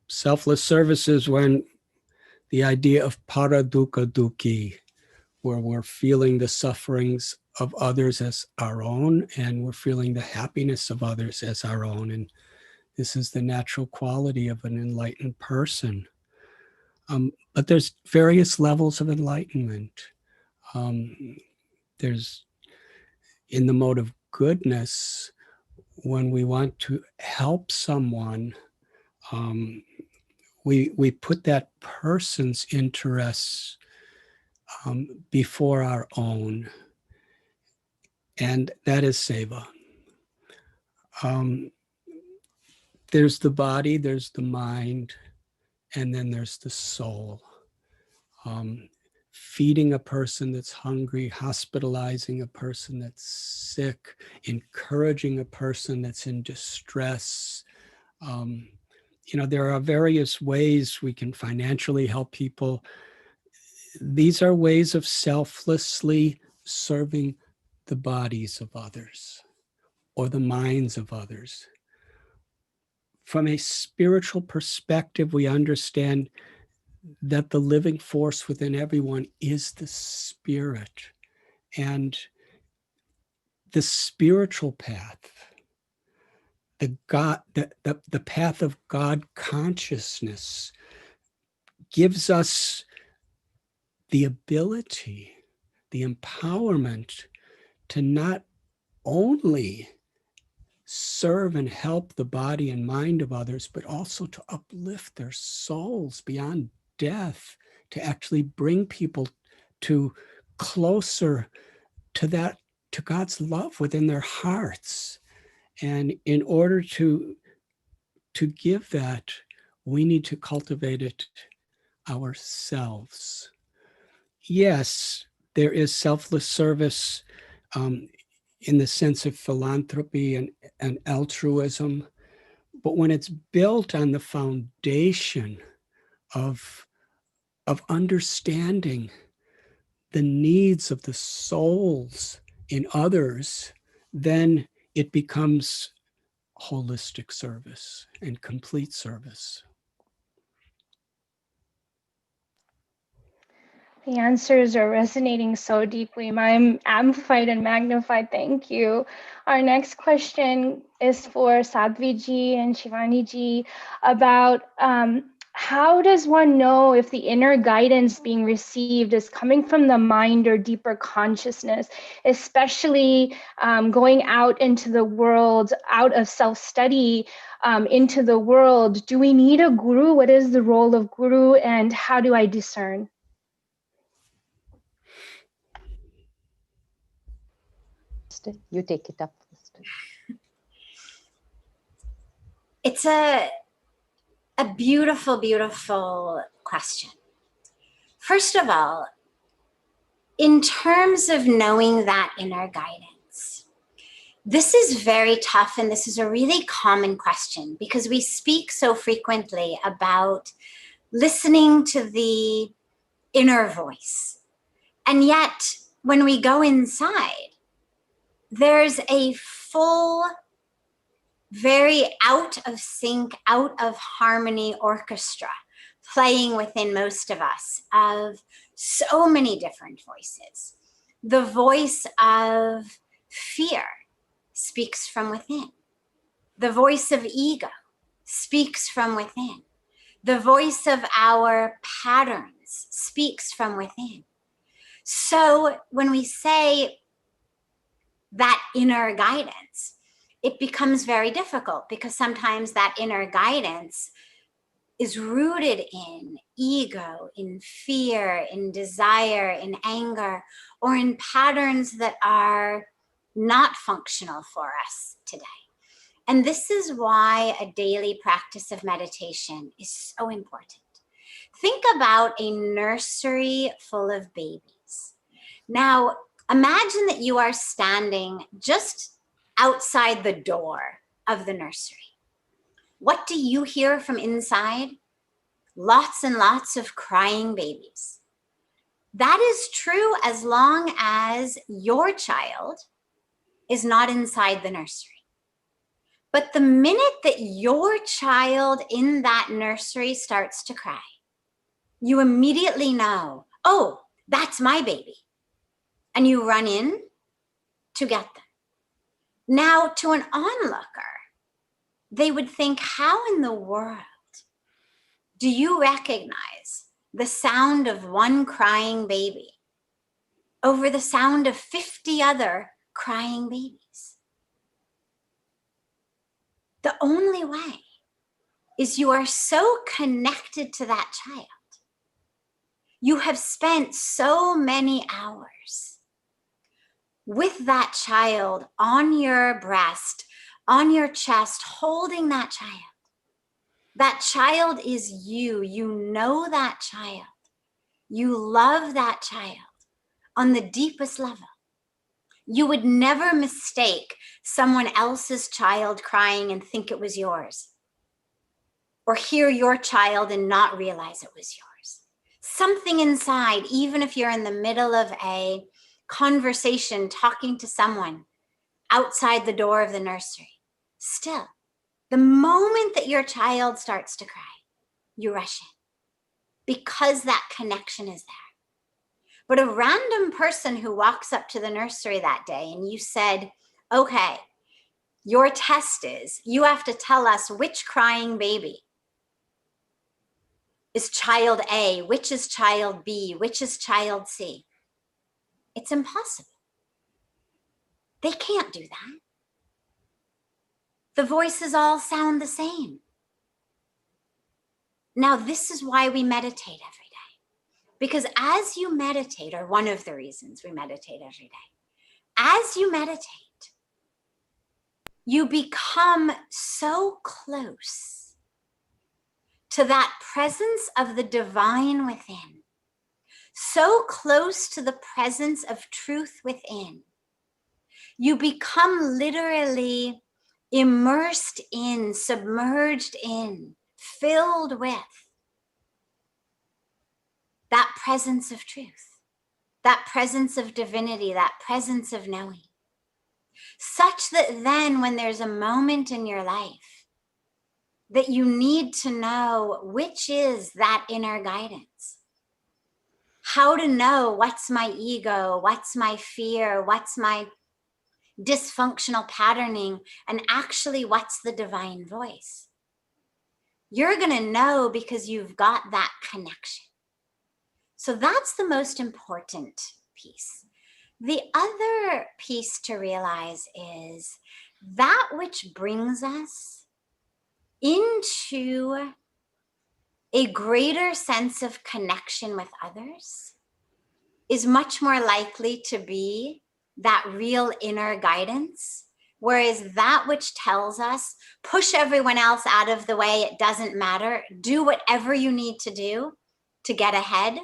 Selfless service is when the idea of paradukkha dukkhi, where we're feeling the sufferings of others as our own, and we're feeling the happiness of others as our own. And this is the natural quality of an enlightened person. But there's various levels of enlightenment. There's in the mode of goodness, when we want to help someone, we put that person's interests before our own, and that is seva. There's the body, there's the mind, and then there's the soul. Feeding a person that's hungry, hospitalizing a person that's sick, encouraging a person that's in distress. There are various ways we can financially help people. These are ways of selflessly serving the bodies of others or the minds of others. From a spiritual perspective, we understand that the living force within everyone is the spirit. And the spiritual path, the path of God consciousness, gives us the ability, the empowerment to not only serve and help the body and mind of others, but also to uplift their souls beyond death, to actually bring people to closer to that, to God's love within their hearts. And in order to give that, we need to cultivate it ourselves. Yes, there is selfless service in the sense of philanthropy and altruism, but when it's built on the foundation of understanding the needs of the souls in others, then it becomes holistic service and complete service. The answers are resonating so deeply. I'm amplified and magnified. Thank you. Our next question is for Sadhviji and Shivani about how does one know if the inner guidance being received is coming from the mind or deeper consciousness, especially going out into the world, out of self-study, into the world? Do we need a guru? What is the role of guru, and how do I discern? You take it up first. It's a beautiful, beautiful question. First of all, in terms of knowing that inner guidance, this is very tough, and this is a really common question because we speak so frequently about listening to the inner voice. And yet, when we go inside, there's a full, very out of sync, out of harmony orchestra playing within most of us of so many different voices. The voice of fear speaks from within. The voice of ego speaks from within. The voice of our patterns speaks from within. So when we say that inner guidance, it becomes very difficult because sometimes that inner guidance is rooted in ego, in fear, in desire, in anger, or in patterns that are not functional for us today. And this is why a daily practice of meditation is so important. Think about a nursery full of babies. Now, imagine that you are standing just outside the door of the nursery. What do you hear from inside? Lots and lots of crying babies. That is true as long as your child is not inside the nursery. But the minute that your child in that nursery starts to cry, you immediately know, oh, that's my baby. And you run in to get them. Now, to an onlooker, they would think, how in the world do you recognize the sound of one crying baby over the sound of 50 other crying babies? The only way is you are so connected to that child. You have spent so many hours with that child on your breast, on your chest, holding that child. That child is you. You know that child. You love that child on the deepest level. You would never mistake someone else's child crying and think it was yours, or hear your child and not realize it was yours. Something inside, even if you're in the middle of a conversation talking to someone outside the door of the nursery, still, the moment that your child starts to cry, you rush in because that connection is there. But a random person who walks up to the nursery that day and you said, okay, your test is you have to tell us which crying baby is child A, which is child B, which is child C. It's impossible. They can't do that. The voices all sound the same. Now, this is why we meditate every day. Because as you meditate, or one of the reasons we meditate every day, as you meditate, you become so close to that presence of the divine within, so close to the presence of truth within. You become literally immersed in, submerged in, filled with that presence of truth, that presence of divinity, that presence of knowing. Such that then when there's a moment in your life that you need to know which is that inner guidance, how to know what's my ego, what's my fear, what's my dysfunctional patterning, and actually what's the divine voice. You're going to know because you've got that connection. So that's the most important piece. The other piece to realize is that which brings us into a greater sense of connection with others is much more likely to be that real inner guidance. Whereas that which tells us, push everyone else out of the way, it doesn't matter, do whatever you need to do to get ahead,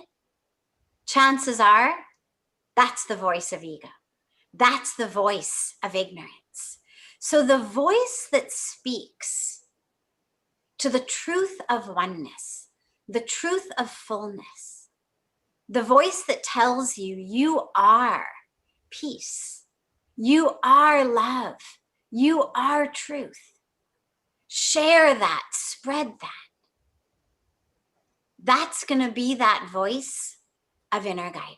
chances are that's the voice of ego. That's the voice of ignorance. So the voice that speaks to the truth of oneness, the truth of fullness, the voice that tells you you are peace, you are love, you are truth. Share that, spread that. That's going to be that voice of inner guidance.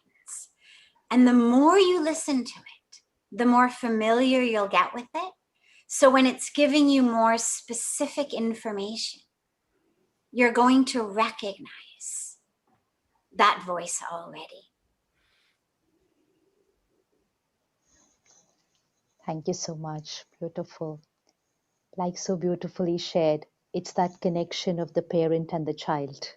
And the more you listen to it, the more familiar you'll get with it. So when it's giving you more specific information, you're going to recognize that voice already. Thank you so much. Beautiful. Like so beautifully shared, it's that connection of the parent and the child.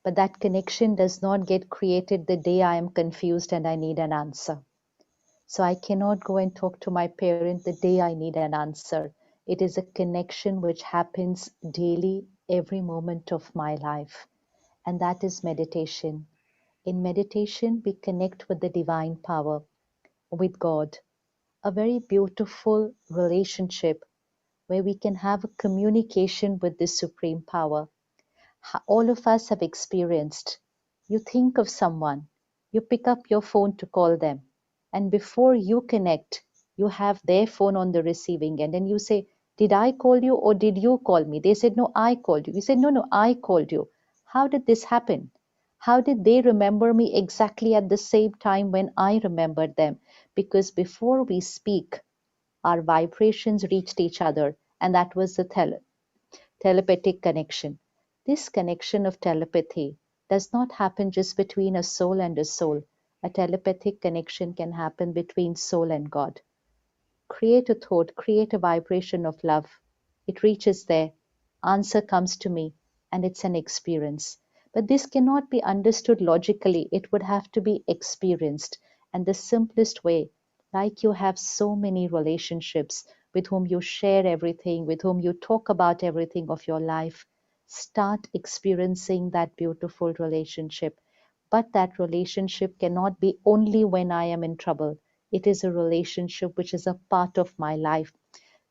But that connection does not get created the day I am confused and I need an answer. So I cannot go and talk to my parent the day I need an answer. It is a connection which happens daily, every moment of my life. And that is meditation. In meditation, we connect with the divine power, with God, a very beautiful relationship where we can have a communication with the supreme power. All of us have experienced. You think of someone, you pick up your phone to call them, and before you connect, you have their phone on the receiving end, and you say, did I call you or did you call me? They said, no, I called you. You said, no, no, I called you. How did this happen? How did they remember me exactly at the same time when I remembered them? Because before we speak, our vibrations reached each other, and that was the telepathic connection. This connection of telepathy does not happen just between a soul and a soul. A telepathic connection can happen between soul and God. Create a thought, create a vibration of love. It reaches there. Answer comes to me, and it's an experience. But this cannot be understood logically. It would have to be experienced. And the simplest way, like you have so many relationships with whom you share everything, with whom you talk about everything of your life, start experiencing that beautiful relationship. But that relationship cannot be only when I am in trouble. It is a relationship which is a part of my life.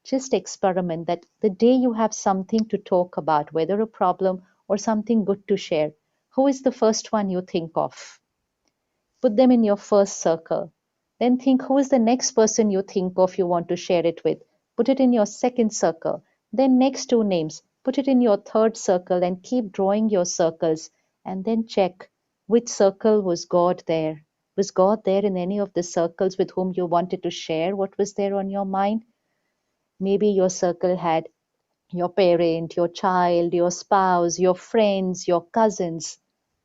Just experiment that the day you have something to talk about, whether a problem or something good to share, who is the first one you think of? Put them in your first circle. Then think who is the next person you think of you want to share it with. Put it in your second circle. Then next two names. Put it in your third circle and keep drawing your circles. And then check which circle was God there. Was God there in any of the circles with whom you wanted to share what was there on your mind? Maybe your circle had your parent, your child, your spouse, your friends, your cousins.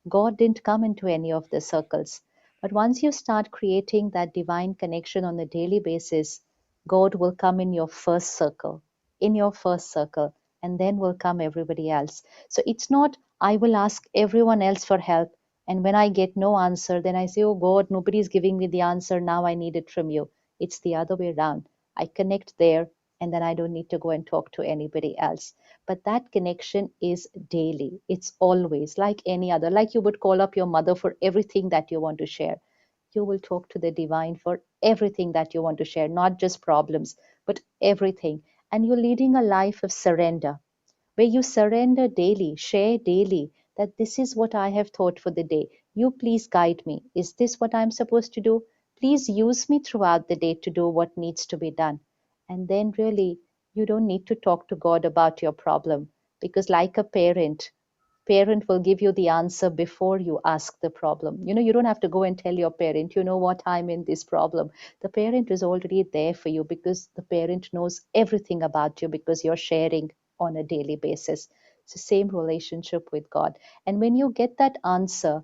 God didn't come into any of the circles. But once you start creating that divine connection on a daily basis, God will come in your first circle, and then will come everybody else. So it's not, I will ask everyone else for help And when I get no answer, then I say, oh God, nobody's giving me the answer. Now I need it from you. It's the other way around. I connect there, and then I don't need to go and talk to anybody else. But that connection is daily. It's always like any other, like you would call up your mother for everything that you want to share. You will talk to the divine for everything that you want to share, not just problems, but everything. And you're leading a life of surrender, where you surrender daily, share daily, that this is what I have thought for the day. You please guide me. Is this what I'm supposed to do? Please use me throughout the day to do what needs to be done. And then really, you don't need to talk to God about your problem, because like a parent will give you the answer before you ask the problem. You don't have to go and tell your parent, you know what, I'm in this problem. The parent is already there for you, because the parent knows everything about you, because you're sharing on a daily basis. It's the same relationship with God. And when you get that answer,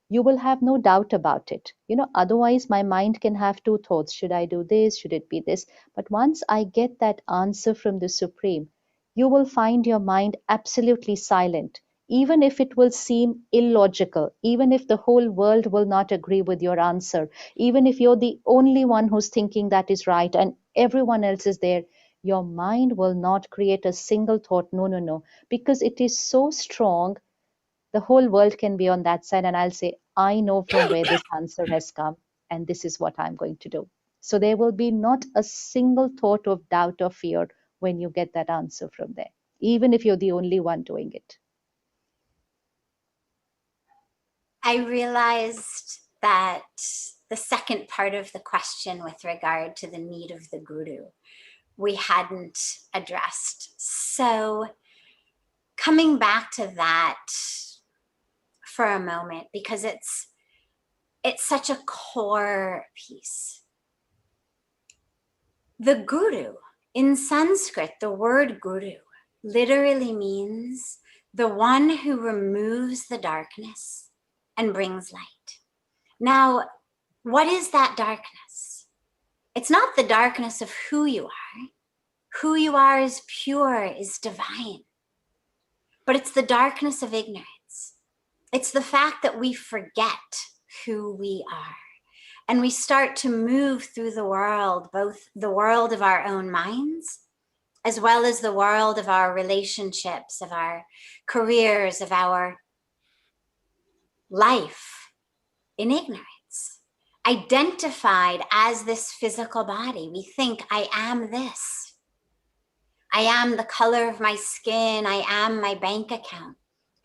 you will have no doubt about it. Otherwise, my mind can have two thoughts. Should I do this? Should it be this? But once I get that answer from the Supreme, you will find your mind absolutely silent, even if it will seem illogical, even if the whole world will not agree with your answer, even if you're the only one who's thinking that is right and everyone else is there. Your mind will not create a single thought, no, no, no, because it is so strong. The whole world can be on that side, and I'll say, I know from where this answer has come, and this is what I'm going to do. So there will be not a single thought of doubt or fear when you get that answer from there, even if you're the only one doing it. I realized that the second part of the question with regard to the need of the guru, we hadn't addressed. So coming back to that for a moment, because it's such a core piece. The guru, in Sanskrit, the word guru literally means the one who removes the darkness and brings light. Now, what is that darkness? It's not the darkness of who you are. Who you are is pure, is divine. But it's the darkness of ignorance. It's the fact that we forget who we are. And we start to move through the world, both the world of our own minds, as well as the world of our relationships, of our careers, of our life, in ignorance, identified as this physical body. We think, I am this. I am the color of my skin. I am my bank account.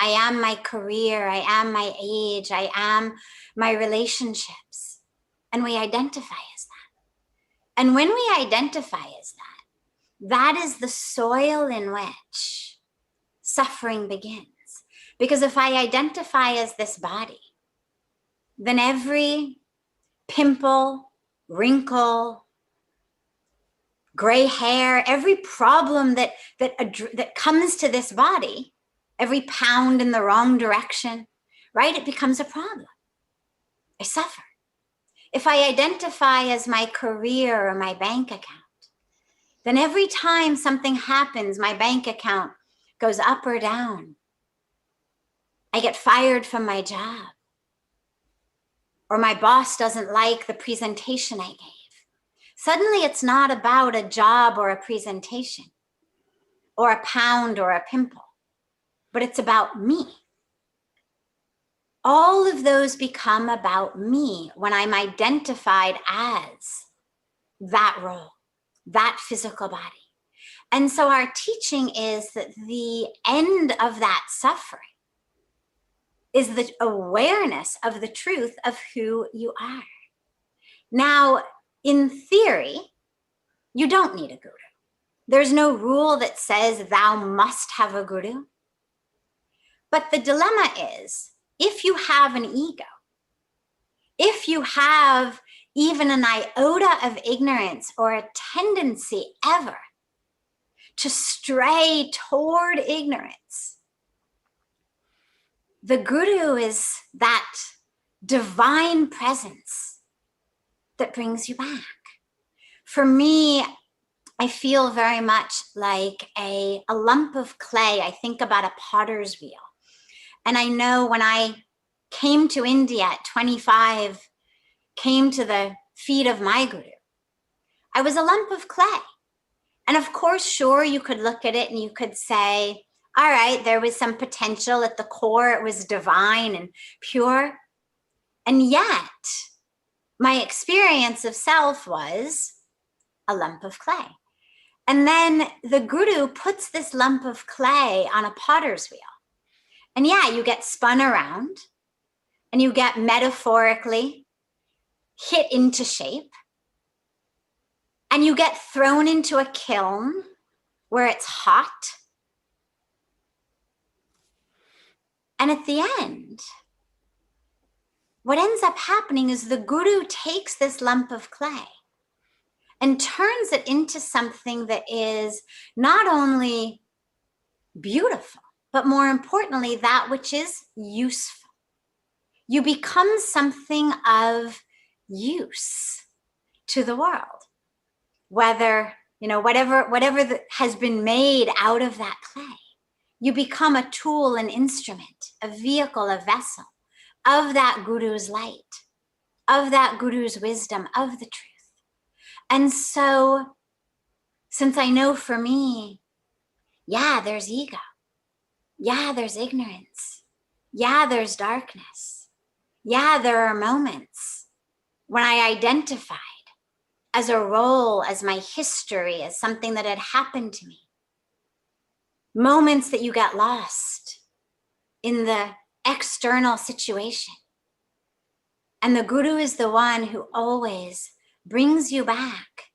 I am my career. I am my age. I am my relationships. And we identify as that. And when we identify as that, that is the soil in which suffering begins. Because if I identify as this body, then every pimple, wrinkle, gray hair, every problem that comes to this body, every pound in the wrong direction, right? It becomes a problem. I suffer. If I identify as my career or my bank account, then every time something happens, my bank account goes up or down. I get fired from my job, or my boss doesn't like the presentation I gave. Suddenly it's not about a job or a presentation or a pound or a pimple, but it's about me. All of those become about me when I'm identified as that role, that physical body. And so our teaching is that the end of that suffering is the awareness of the truth of who you are. Now, in theory, you don't need a guru. There's no rule that says thou must have a guru. But the dilemma is, if you have an ego, if you have even an iota of ignorance or a tendency ever to stray toward ignorance, the guru is that divine presence that brings you back. For me, I feel very much like a lump of clay. I think about a potter's wheel. And I know when I came to India at 25, came to the feet of my guru, I was a lump of clay. And of course, sure, you could look at it and you could say, all right, there was some potential at the core. It was divine and pure. And yet, my experience of self was a lump of clay. And then the guru puts this lump of clay on a potter's wheel. And yeah, you get spun around and you get metaphorically hit into shape. And you get thrown into a kiln where it's hot. And at the end, what ends up happening is the guru takes this lump of clay and turns it into something that is not only beautiful, but more importantly, that which is useful. You become something of use to the world, whether, whatever has been made out of that clay. You become a tool, an instrument, a vehicle, a vessel of that guru's light, of that guru's wisdom, of the truth. And so, since I know for me, yeah, there's ego. Yeah, there's ignorance. Yeah, there's darkness. Yeah, there are moments when I identified as a role, as my history, as something that had happened to me. Moments that you get lost in the external situation. And the guru is the one who always brings you back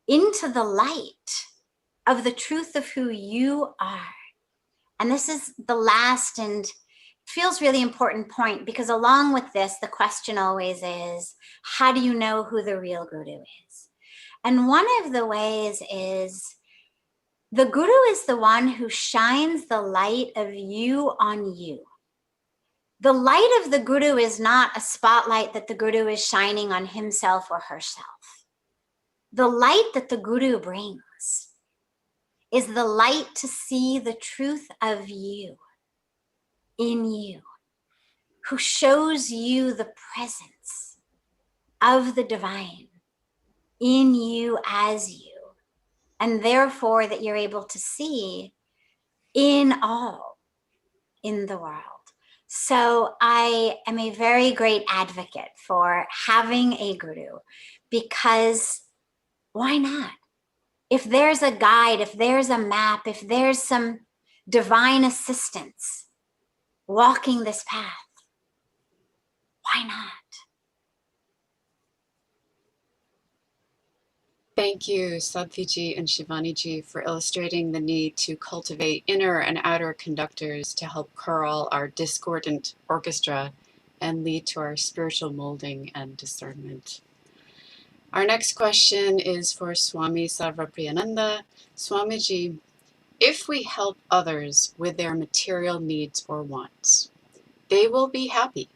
into the light of the truth of who you are. And this is the last and feels really important point, because along with this, the question always is, how do you know who the real guru is? And one of the ways is the guru is the one who shines the light of you on you. The light of the guru is not a spotlight that the guru is shining on himself or herself. The light that the guru brings is the light to see the truth of you in you, who shows you the presence of the divine in you as you, and therefore that you're able to see in all in the world. So I am a very great advocate for having a guru, because why not? If there's a guide, if there's a map, if there's some divine assistance walking this path, why not? Thank you, Sadhviji and Shivaniji, for illustrating the need to cultivate inner and outer conductors to help chorale our discordant orchestra and lead to our spiritual molding and discernment. Our next question is for Swami Sarvapriyananda. Swamiji, if we help others with their material needs or wants, they will be happy,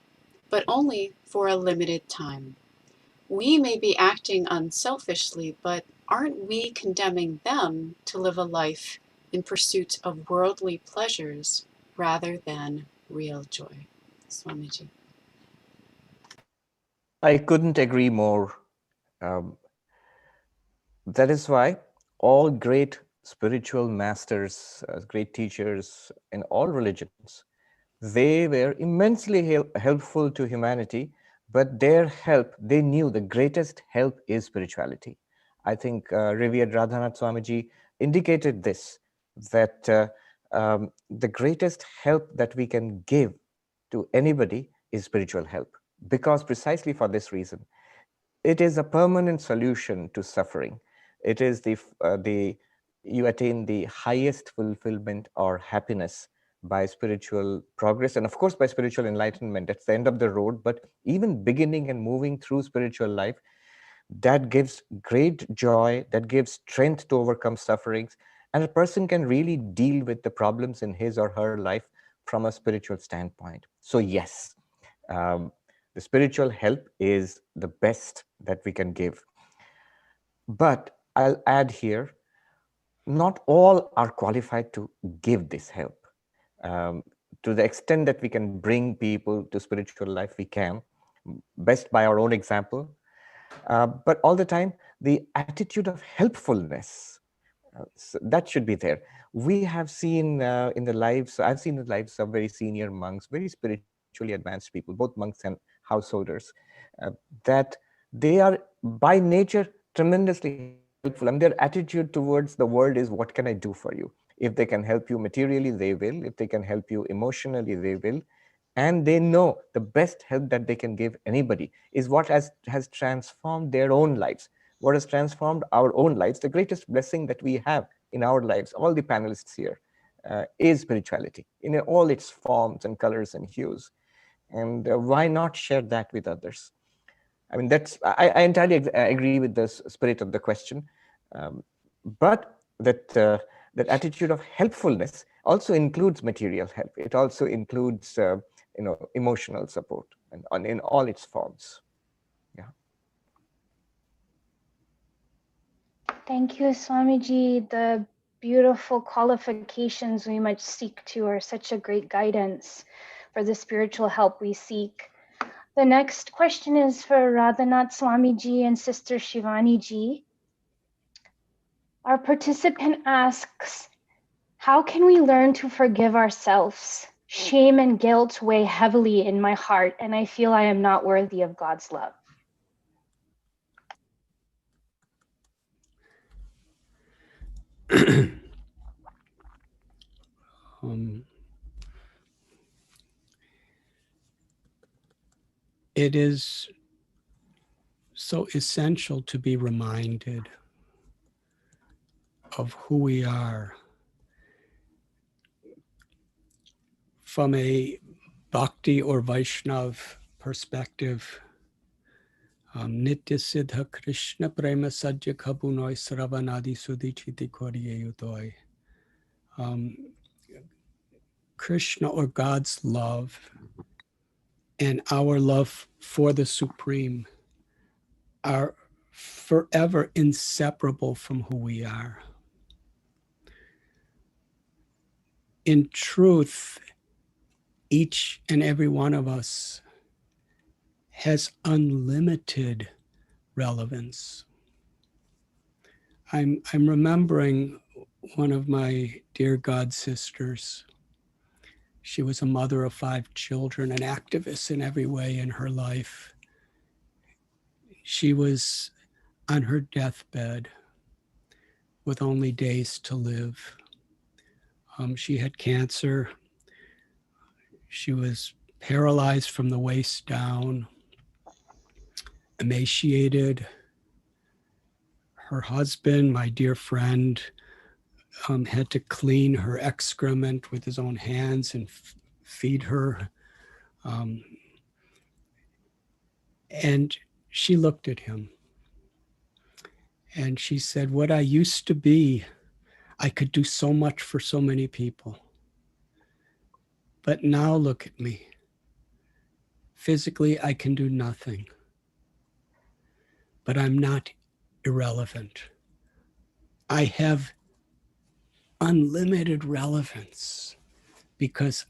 but only for a limited time. We may be acting unselfishly, but aren't we condemning them to live a life in pursuit of worldly pleasures rather than real joy? Swamiji. I couldn't agree more. That is why all great spiritual masters, great teachers in all religions, they were immensely helpful to humanity, but their help, they knew the greatest help is spirituality. I think revered Radhanath Swamiji indicated this, that the greatest help that we can give to anybody is spiritual help, because precisely for this reason, it is a permanent solution to suffering. It is you attain the highest fulfillment or happiness by spiritual progress, and of course by spiritual enlightenment. That's the end of the road, but even beginning and moving through spiritual life, that gives great joy, that gives strength to overcome sufferings, and a person can really deal with the problems in his or her life from a spiritual standpoint. So yes, the spiritual help is the best that we can give. But I'll add here, not all are qualified to give this help. to the extent that we can bring people to spiritual life, we can, best by our own example. But all the time, the attitude of helpfulness, so that should be there. We have seen in the lives, I've seen the lives of very senior monks, very spiritually advanced people, both monks and householders, that they are by nature tremendously helpful. And their attitude towards the world is, what can I do for you? If they can help you materially, they will. If they can help you emotionally, they will. And they know the best help that they can give anybody is what has transformed their own lives, what has transformed our own lives. The greatest blessing that we have in our lives, all the panelists here, is spirituality in all its forms and colors and hues. And why not share that with others? I mean, I entirely agree with the spirit of the question. But that attitude of helpfulness also includes material help. It also includes emotional support, and in all its forms. Yeah. Thank you, Swamiji. The beautiful qualifications we must seek to are such a great guidance for the spiritual help we seek. The next question is for Radhanath Swamiji and Sister Shivani ji. Our participant asks, how can we learn to forgive ourselves? Shame and guilt weigh heavily in my heart, and I feel I am not worthy of God's love. It is so essential to be reminded of who we are from a Bhakti or Vaishnav perspective. Nitya Siddha Krishna Prema Sadhya Kabunoi Sravanadi Sudichiti Koriyayutoi. Krishna, or God's love, and our love for the Supreme are forever inseparable from who we are. In truth, each and every one of us has unlimited relevance. I'm remembering one of my dear God sisters. She was a mother of 5 children, an activist in every way in her life. She was on her deathbed with only days to live. She had cancer. She was paralyzed from the waist down, emaciated. Her husband, my dear friend, had to clean her excrement with his own hands and feed her. And she looked at him and she said, what I used to be, I could do so much for so many people. But now look at me. Physically, I can do nothing. But I'm not irrelevant. I have unlimited relevance because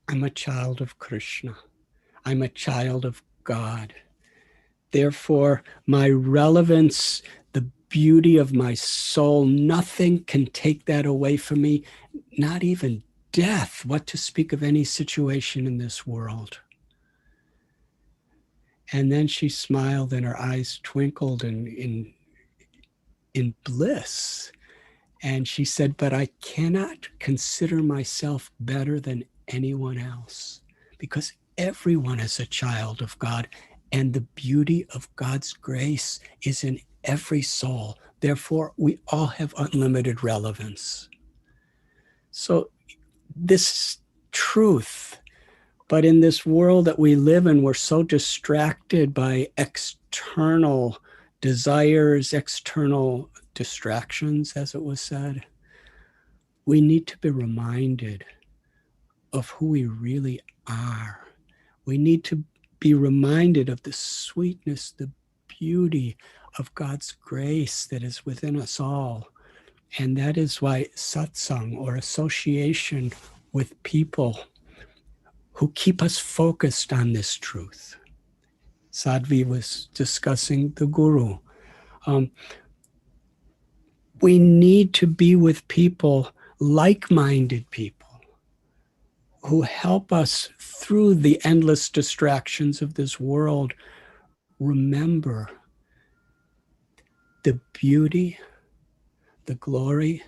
I'm a child of Krishna. I'm a child of God. Therefore, my relevance, the beauty of my soul, nothing can take that away from me, not even death, what to speak of any situation in this world. And then she smiled and her eyes twinkled in bliss. And she said, but I cannot consider myself better than anyone else because everyone is a child of God. And the beauty of God's grace is in every soul. Therefore, we all have unlimited relevance. So this truth, but in this world that we live in, we're so distracted by external desires, external distractions, as it was said. We need to be reminded of who we really are. We need to be reminded of the sweetness, the beauty of God's grace that is within us all. And that is why satsang, or association with people, who keep us focused on this truth. Sadhvi was discussing the guru. We need to be with people, like-minded people, who help us through the endless distractions of this world remember the beauty, the glory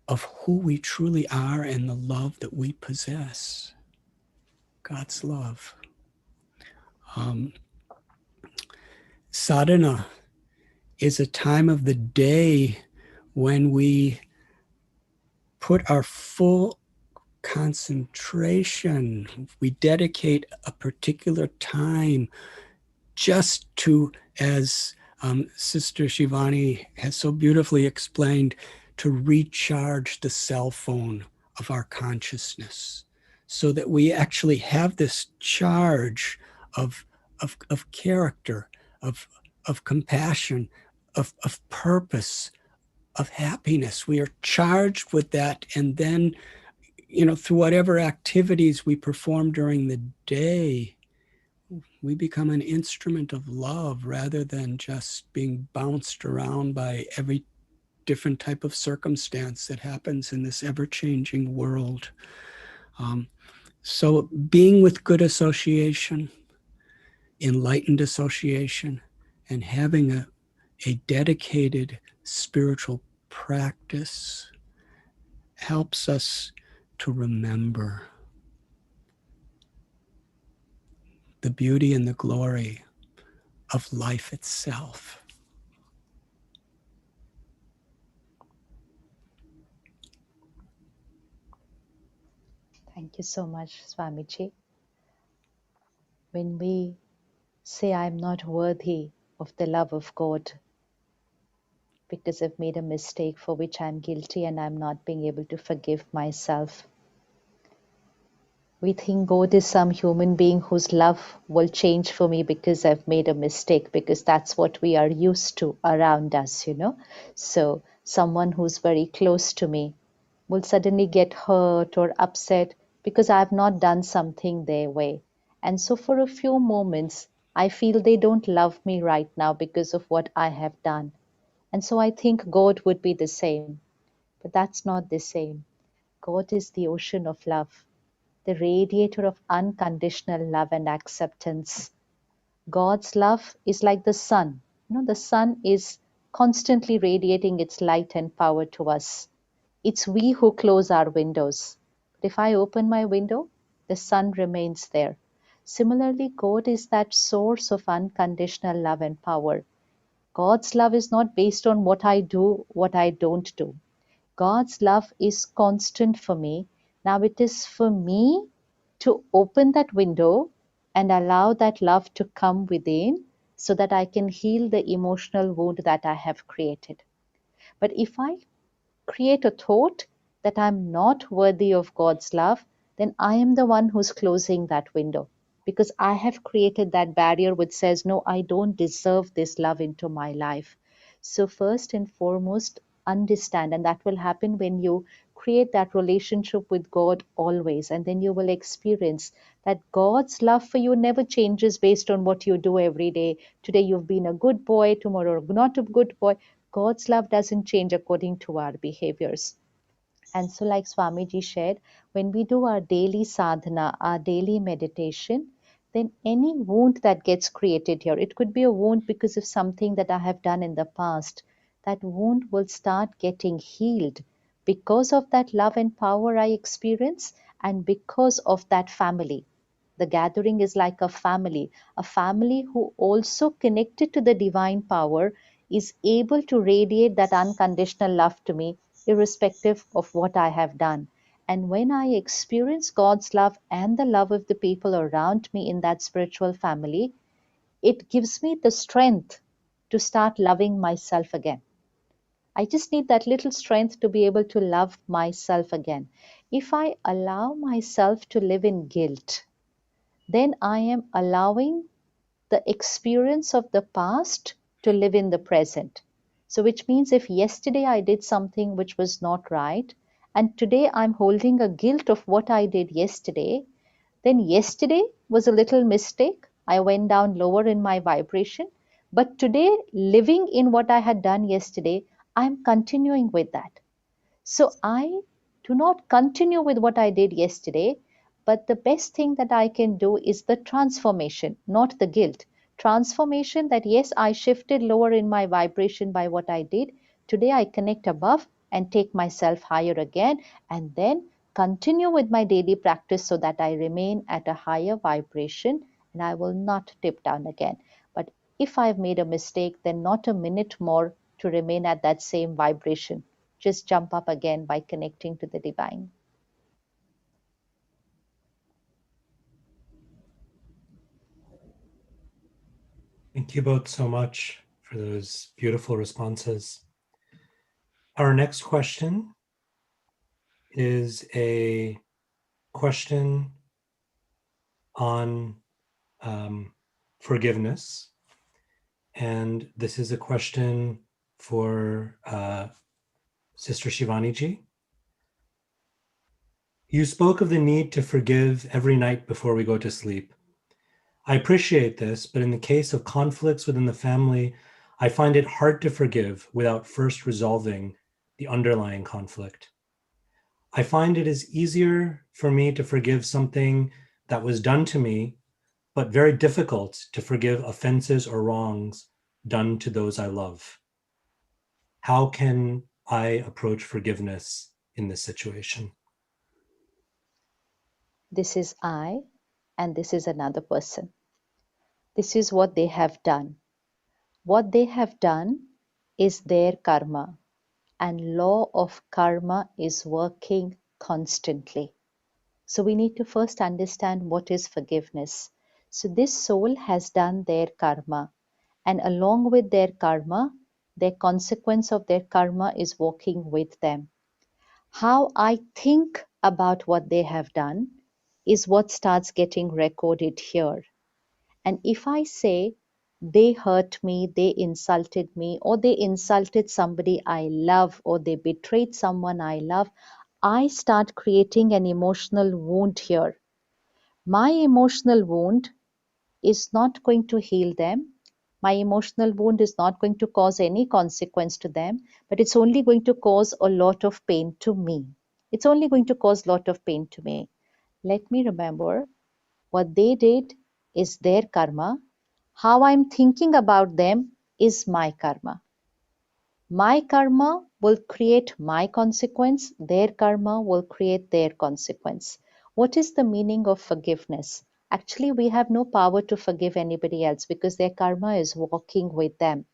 of who we truly are and the love that we possess. God's love. Sadhana is a time of the day when we put our full concentration, we dedicate a particular time just to, as Sister Shivani has so beautifully explained, to recharge the cell phone of our consciousness so that we actually have this charge of character, of compassion, of purpose, of happiness. We are charged with that, and then, through whatever activities we perform during the day, we become an instrument of love rather than just being bounced around by every different type of circumstance that happens in this ever-changing world. So being with good association, enlightened association, and having a dedicated spiritual practice helps us to remember the beauty and the glory of life itself. Thank you so much, Swamiji. When we say I'm not worthy of the love of God because I've made a mistake for which I'm guilty and I'm not being able to forgive myself, we think God is some human being whose love will change for me because I've made a mistake, because that's what we are used to around us, So someone who's very close to me will suddenly get hurt or upset because I've not done something their way. And so for a few moments, I feel they don't love me right now because of what I have done. And so I think God would be the same. But that's not the same. God is the ocean of love, the radiator of unconditional love and acceptance. God's love is like the sun. The sun is constantly radiating its light and power to us. It's we who close our windows. But if I open my window, the sun remains there. Similarly, God is that source of unconditional love and power. God's love is not based on what I do, what I don't do. God's love is constant for me. Now it is for me to open that window and allow that love to come within so that I can heal the emotional wound that I have created. But if I create a thought that I'm not worthy of God's love, then I am the one who's closing that window, because I have created that barrier which says, no, I don't deserve this love into my life. So, first and foremost, understand, and that will happen when you create that relationship with God always, and then you will experience that God's love for you never changes based on what you do every day. Today you've been a good boy, tomorrow not a good boy. God's love doesn't change according to our behaviors. And so, like Swamiji shared, when we do our daily sadhana, our daily meditation, then any wound that gets created here, it could be a wound because of something that I have done in the past, that wound will start getting healed because of that love and power I experience, and because of that family. The gathering is like a family who also connected to the divine power is able to radiate that unconditional love to me, irrespective of what I have done. And when I experience God's love and the love of the people around me in that spiritual family, it gives me the strength to start loving myself again. I just need that little strength to be able to love myself again. If I allow myself to live in guilt, then I am allowing the experience of the past to live in the present. So, which means if yesterday I did something which was not right, and today I'm holding a guilt of what I did yesterday, Then yesterday was a little mistake. I went down lower in my vibration. But today, living in what I had done yesterday, I'm continuing with that. So I do not continue with what I did yesterday, but the best thing that I can do is the transformation, not the guilt. Transformation that yes, I shifted lower in my vibration by what I did. Today I connect above and take myself higher again, and then continue with my daily practice so that I remain at a higher vibration and I will not tip down again. But if I've made a mistake, then not a minute more to remain at that same vibration. Just jump up again by connecting to the divine. Thank you both so much for those beautiful responses. Our next question is a question on forgiveness. And this is a question for Sister Shivani ji. You spoke of the need to forgive every night before we go to sleep. I appreciate this, but in the case of conflicts within the family, I find it hard to forgive without first resolving the underlying conflict. I find it is easier for me to forgive something that was done to me, but very difficult to forgive offenses or wrongs done to those I love. How can I approach forgiveness in this situation? This is I, and this is another person. This is what they have done. What they have done is their karma, and law of karma is working constantly. So we need to first understand what is forgiveness. So this soul has done their karma, and along with their karma, their consequence of their karma is walking with them. How I think about what they have done is what starts getting recorded here. And if I say they hurt me, they insulted me, or they insulted somebody I love, or they betrayed someone I love, I start creating an emotional wound here. My emotional wound is not going to heal them. My emotional wound is not going to cause any consequence to them, but it's only going to cause a lot of pain to me. It's only going to cause a lot of pain to me. Let me remember what they did is their karma. How I'm thinking about them is my karma. My karma will create my consequence, their karma will create their consequence. What is the meaning of forgiveness? Actually, we have no power to forgive anybody else because their karma is walking with them.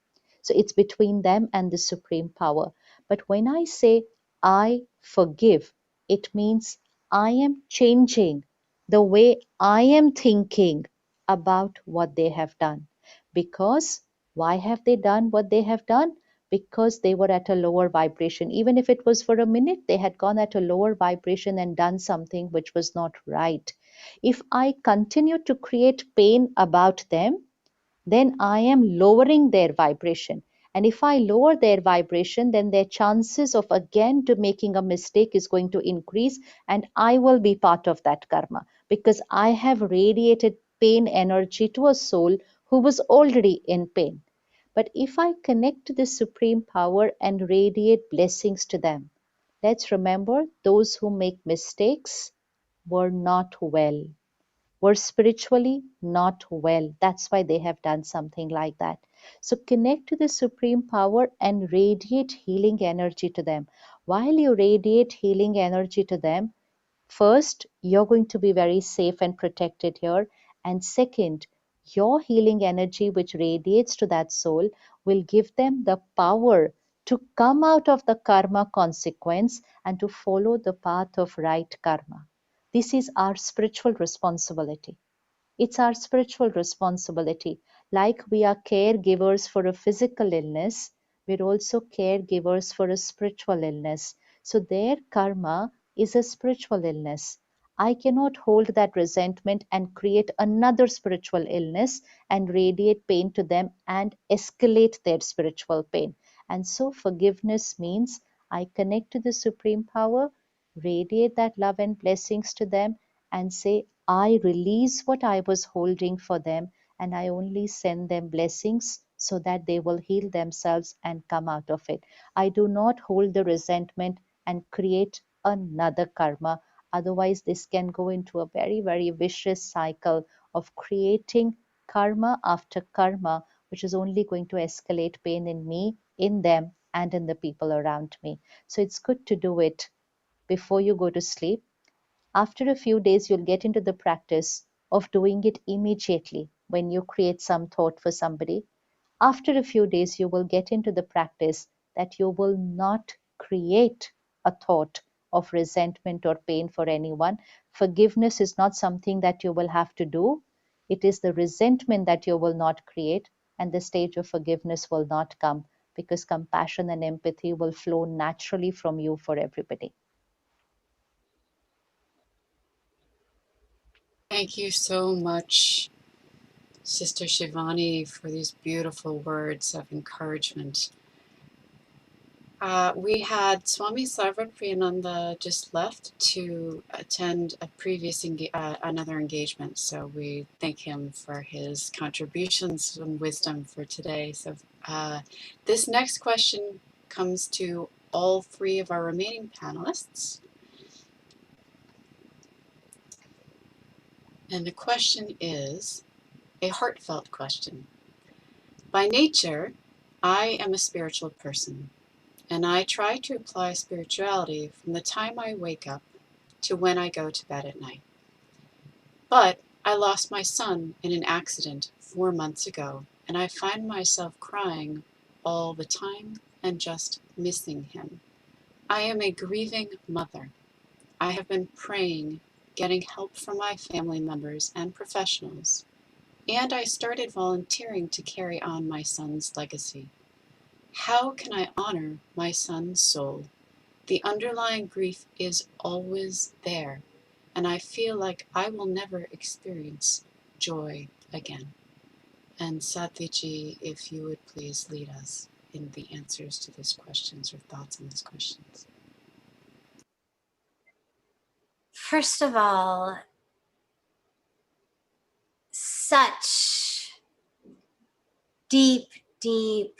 So it's between them and the supreme power. But when I say I forgive, it means I am changing the way I am thinking about what they have done. Because why have they done what they have done? Because they were at a lower vibration. Even if it was for a minute, they had gone at a lower vibration and done something which was not right. If I continue to create pain about them, then I am lowering their vibration. And if I lower their vibration, then their chances of again to making a mistake is going to increase, and I will be part of that karma because I have radiated pain energy to a soul who was already in pain. But if I connect to the supreme power and radiate blessings to them, let's remember those who make mistakes were not well, were spiritually not well. That's why they have done something like that. So connect to the supreme power and radiate healing energy to them. While you radiate healing energy to them, first, you're going to be very safe and protected here. And second, your healing energy, which radiates to that soul, will give them the power to come out of the karma consequence and to follow the path of right karma. This is our spiritual responsibility. It's our spiritual responsibility. Like we are caregivers for a physical illness, we're also caregivers for a spiritual illness. So their karma is a spiritual illness. I cannot hold that resentment and create another spiritual illness and radiate pain to them and escalate their spiritual pain. And so forgiveness means I connect to the supreme power, radiate that love and blessings to them, and say, I release what I was holding for them, and I only send them blessings so that they will heal themselves and come out of it. I do not hold the resentment and create another karma. Otherwise, this can go into a very, very vicious cycle of creating karma after karma, which is only going to escalate pain in me, in them, and in the people around me. So it's good to do it before you go to sleep. After a few days, you'll get into the practice of doing it immediately when you create some thought for somebody. After a few days, you will get into the practice that you will not create a thought of resentment or pain for anyone. Forgiveness is not something that you will have to do. It is the resentment that you will not create, and the stage of forgiveness will not come, because compassion and empathy will flow naturally from you for everybody. Thank you so much, Sister Shivani, for these beautiful words of encouragement. We had Swami Sarvapriyananda just left to attend a previous another engagement, so we thank him for his contributions and wisdom for today. So this next question comes to all three of our remaining panelists. And the question is a heartfelt question. By nature, I am a spiritual person, and I try to apply spirituality from the time I wake up to when I go to bed at night. But I lost my son in an accident 4 months ago, and I find myself crying all the time and just missing him. I am a grieving mother. I have been praying, getting help from my family members and professionals, and I started volunteering to carry on my son's legacy. How can I honor my son's soul? The underlying grief is always there, and I feel like I will never experience joy again. And Satyji, if you would please lead us in the answers to these questions or thoughts on these questions. First of all, such deep, deep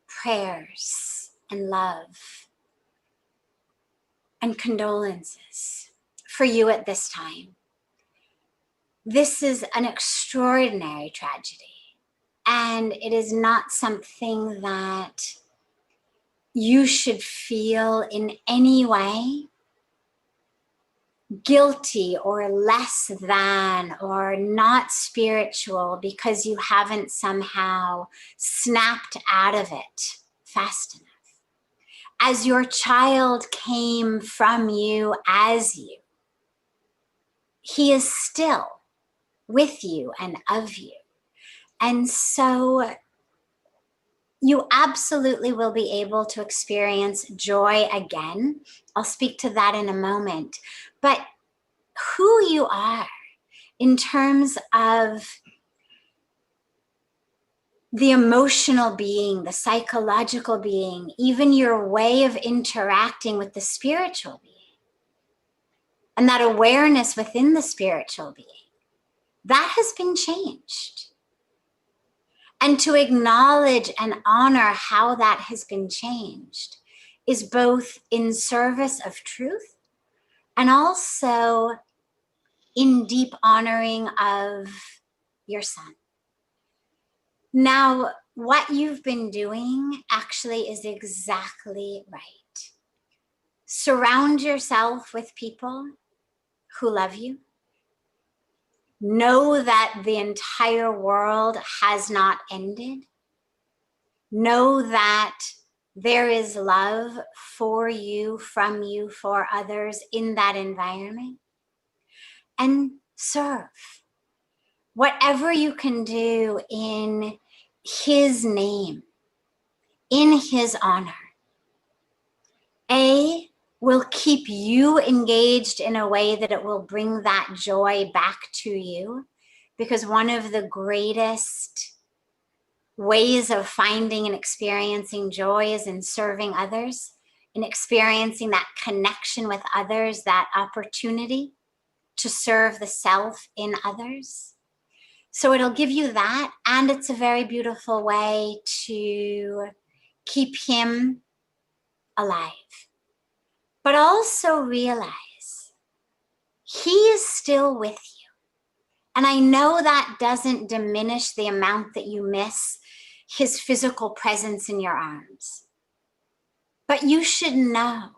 prayers and love and condolences for you at this time. This is an extraordinary tragedy, and it is not something that you should feel in any way guilty or less than or not spiritual because you haven't somehow snapped out of it fast enough. As your child came from you as you, he is still with you and of you. And so you absolutely will be able to experience joy again. I'll speak to that in a moment. But who you are in terms of the emotional being, the psychological being, even your way of interacting with the spiritual being, and that awareness within the spiritual being, that has been changed. And to acknowledge and honor how that has been changed is both in service of truth and also in deep honoring of your son. Now, what you've been doing actually is exactly right. Surround yourself with people who love you. Know that the entire world has not ended. Know that there is love for you, from you, for others in that environment. And serve. Whatever you can do in his name, in his honor, will keep you engaged in a way that it will bring that joy back to you. Because one of the greatest ways of finding and experiencing joy is in serving others, in experiencing that connection with others, that opportunity to serve the self in others. So it'll give you that, and it's a very beautiful way to keep him alive. But also realize he is still with you. And I know that doesn't diminish the amount that you miss his physical presence in your arms. But you should know,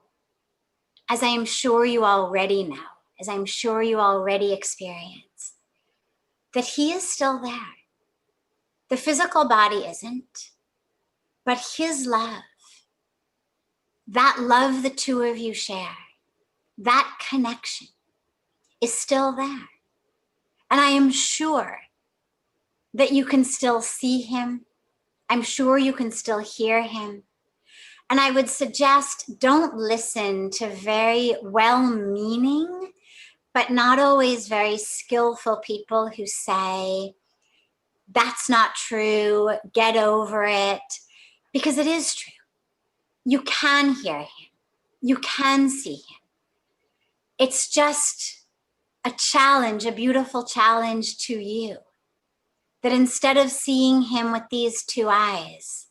as I am sure you already know, as I'm sure you already experience, that he is still there. The physical body isn't, but his love, that love the two of you share, that connection is still there. And I am sure that you can still see him. I'm sure you can still hear him. And I would suggest don't listen to very well-meaning, but not always very skillful people who say, that's not true, get over it, because it is true. You can hear him. You can see him. It's just a challenge, a beautiful challenge to you, that instead of seeing him with these two eyes,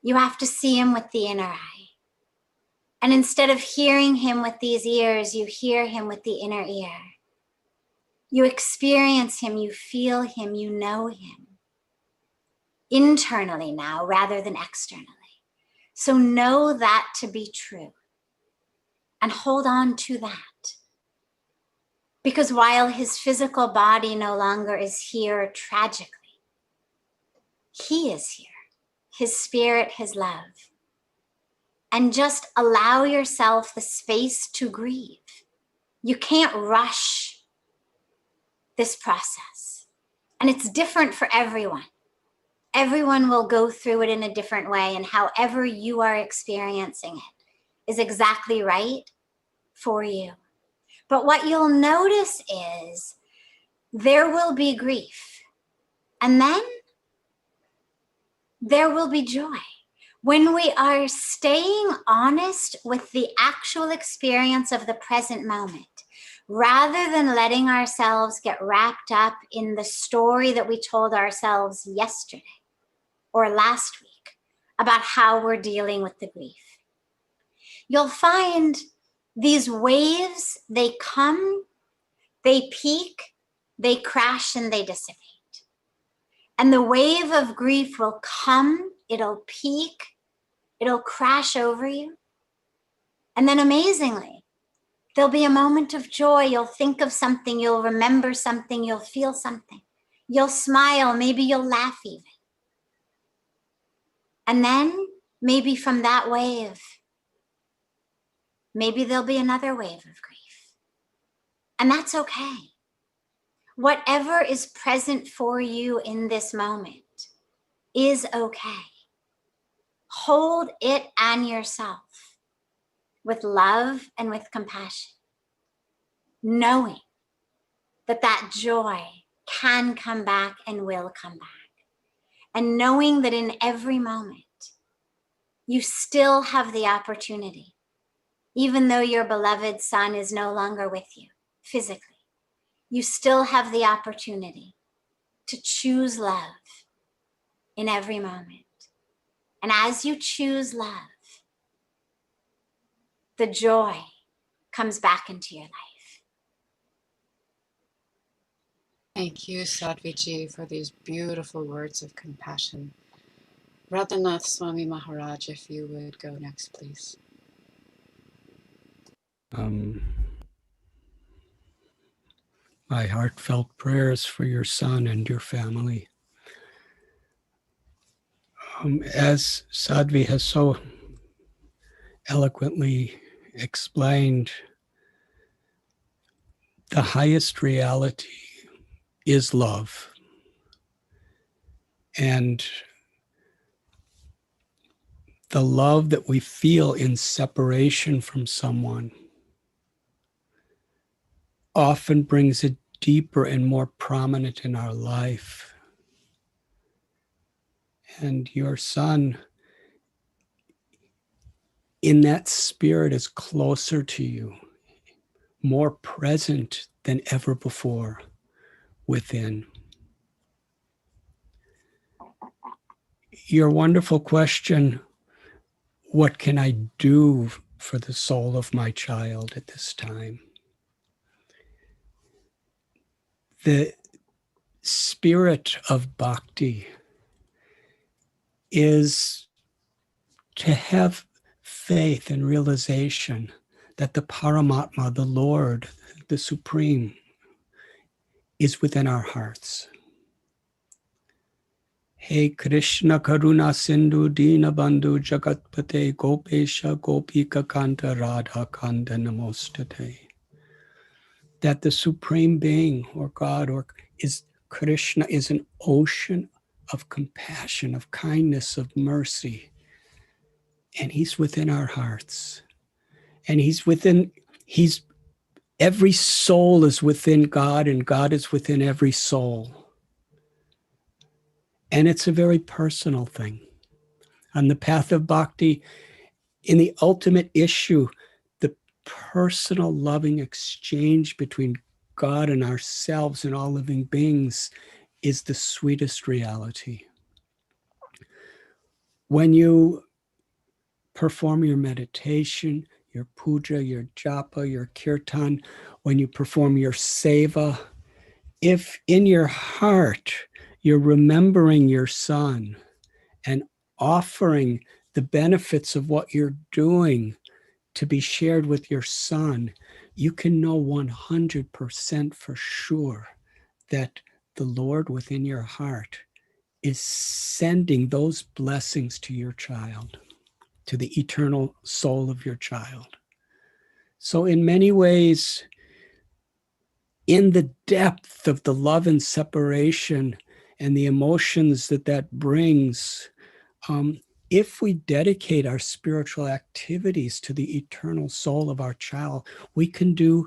you have to see him with the inner eye. And instead of hearing him with these ears, you hear him with the inner ear. You experience him, you feel him, you know him. Internally now, rather than externally. So know that to be true. And hold on to that. Because while his physical body no longer is here tragically, he is here. His spirit, his love. And just allow yourself the space to grieve. You can't rush this process. And it's different for everyone. Everyone will go through it in a different way, and however you are experiencing it is exactly right for you. But what you'll notice is there will be grief, and then there will be joy. When we are staying honest with the actual experience of the present moment, rather than letting ourselves get wrapped up in the story that we told ourselves yesterday or last week about how we're dealing with the grief, you'll find these waves, they come, they peak, they crash, and they dissipate. And the wave of grief will come, it'll peak, it'll crash over you. And then amazingly, there'll be a moment of joy. You'll think of something, you'll remember something, you'll feel something. You'll smile, maybe you'll laugh even. And then maybe from that wave, maybe there'll be another wave of grief. And that's okay. Whatever is present for you in this moment is okay. Hold it and yourself with love and with compassion, knowing that that joy can come back and will come back. And knowing that in every moment, you still have the opportunity, even though your beloved son is no longer with you physically, you still have the opportunity to choose love in every moment. And as you choose love, the joy comes back into your life. Thank you, Sadhviji, for these beautiful words of compassion. Radhanath Swami Maharaj, if you would go next, please. My heartfelt prayers for your son and your family. As Sadhvi has so eloquently explained, the highest reality is love. And the love that we feel in separation from someone often brings it deeper and more prominent in our life. And your son, in that spirit, is closer to you, more present than ever before within. Your wonderful question, what can I do for the soul of my child at this time? The spirit of bhakti is to have faith and realization that the Paramatma, the Lord, the Supreme, is within our hearts. Hey Krishna Karuna Sindhu Dina Bandhu Jagatpate Gopesha Gopika Kanta Radha Kanda Namostate. That the Supreme Being or God or is Krishna is an ocean of compassion, of kindness, of mercy. And he's within our hearts. And every soul is within God and God is within every soul. And it's a very personal thing. On the path of bhakti, in the ultimate issue, the personal loving exchange between God and ourselves and all living beings is the sweetest reality. When you perform your meditation, your puja, your japa, your kirtan, when you perform your seva, if in your heart you're remembering your son and offering the benefits of what you're doing to be shared with your son, you can know 100% for sure that the Lord within your heart is sending those blessings to your child, to the eternal soul of your child. So in many ways, in the depth of the love and separation and the emotions that brings, if we dedicate our spiritual activities to the eternal soul of our child, we can do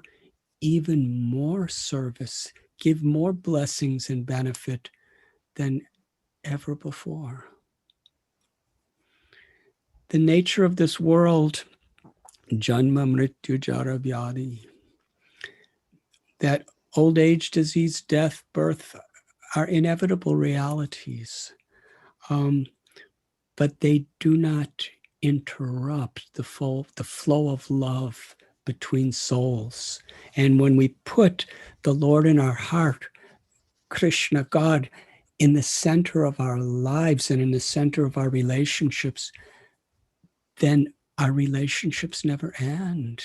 even more service, give more blessings and benefit than ever before. The nature of this world, janma mrityu jara vyadi, that old age, disease, death, birth are inevitable realities. But they do not interrupt the flow of love between souls. And when we put the Lord in our heart, Krishna, God, in the center of our lives and in the center of our relationships, then our relationships never end.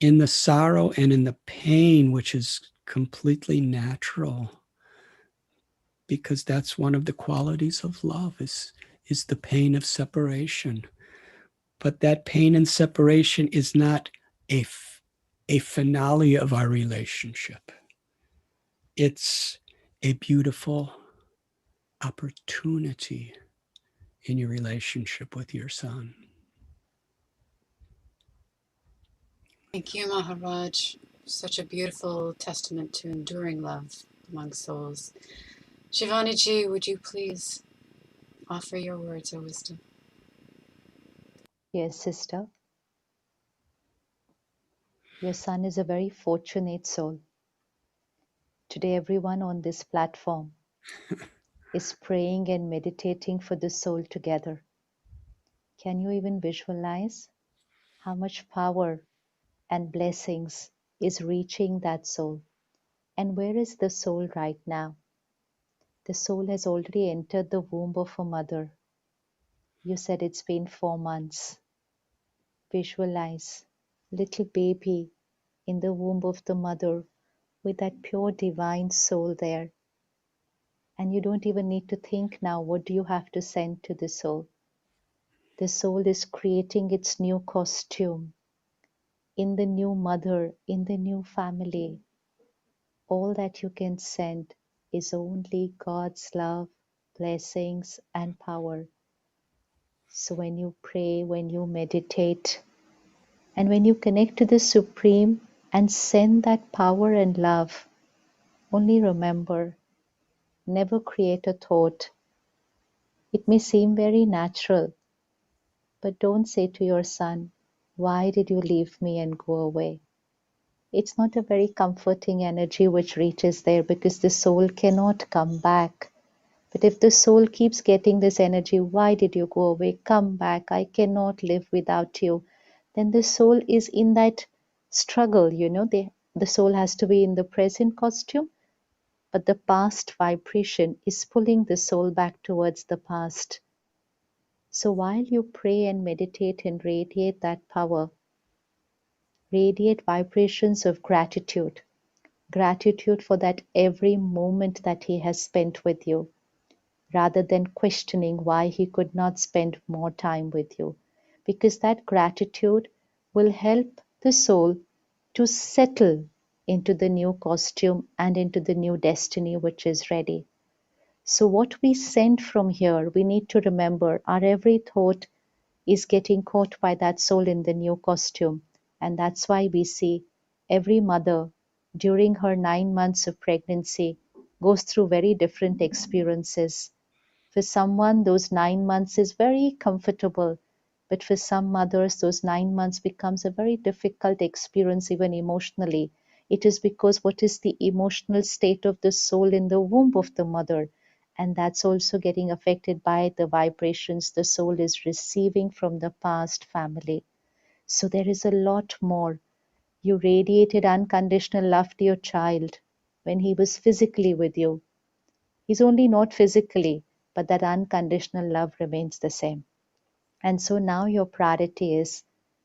In the sorrow and in the pain, which is completely natural, because that's one of the qualities of love is the pain of separation. But that pain and separation is not a finale of our relationship. It's a beautiful opportunity in your relationship with your son. Thank you, Maharaj. Such a beautiful testament to enduring love among souls. Shivani ji, would you please offer your words of wisdom? Yes, sister. Your son is a very fortunate soul. Today, everyone on this platform is praying and meditating for the soul together. Can you even visualize how much power and blessings is reaching that soul? And where is the soul right now? The soul has already entered the womb of a mother. You said it's been 4 months. Visualize little baby in the womb of the mother with that pure divine soul there. And you don't even need to think now, what do you have to send to the soul? The soul is creating its new costume in the new mother, in the new family. All that you can send is only God's love, blessings, and power. So when you pray, when you meditate, and when you connect to the Supreme and send that power and love, only remember, never create a thought. It may seem very natural, but don't say to your son, "Why did you leave me and go away?" it's not a very comforting energy which reaches there, because the soul cannot come back. But if the soul keeps getting this energy, why did you go away? Come back. I cannot live without you. Then the soul is in that struggle, the soul has to be in the present costume, but the past vibration is pulling the soul back towards the past. So while you pray and meditate and radiate that power, radiate vibrations of gratitude. Gratitude for that every moment that he has spent with you, rather than questioning why he could not spend more time with you. Because that gratitude will help the soul to settle into the new costume and into the new destiny which is ready. So, what we send from here, we need to remember our every thought is getting caught by that soul in the new costume. And that's why we see every mother during her 9 months of pregnancy goes through very different experiences. For someone, those 9 months is very comfortable, but for some mothers, those 9 months becomes a very difficult experience, even emotionally. It is because what is the emotional state of the soul in the womb of the mother? And that's also getting affected by the vibrations the soul is receiving from the past family. So there is a lot more. You radiated unconditional love to your child when he was physically with you. He's only not physically, but that unconditional love remains the same. And so now your priority is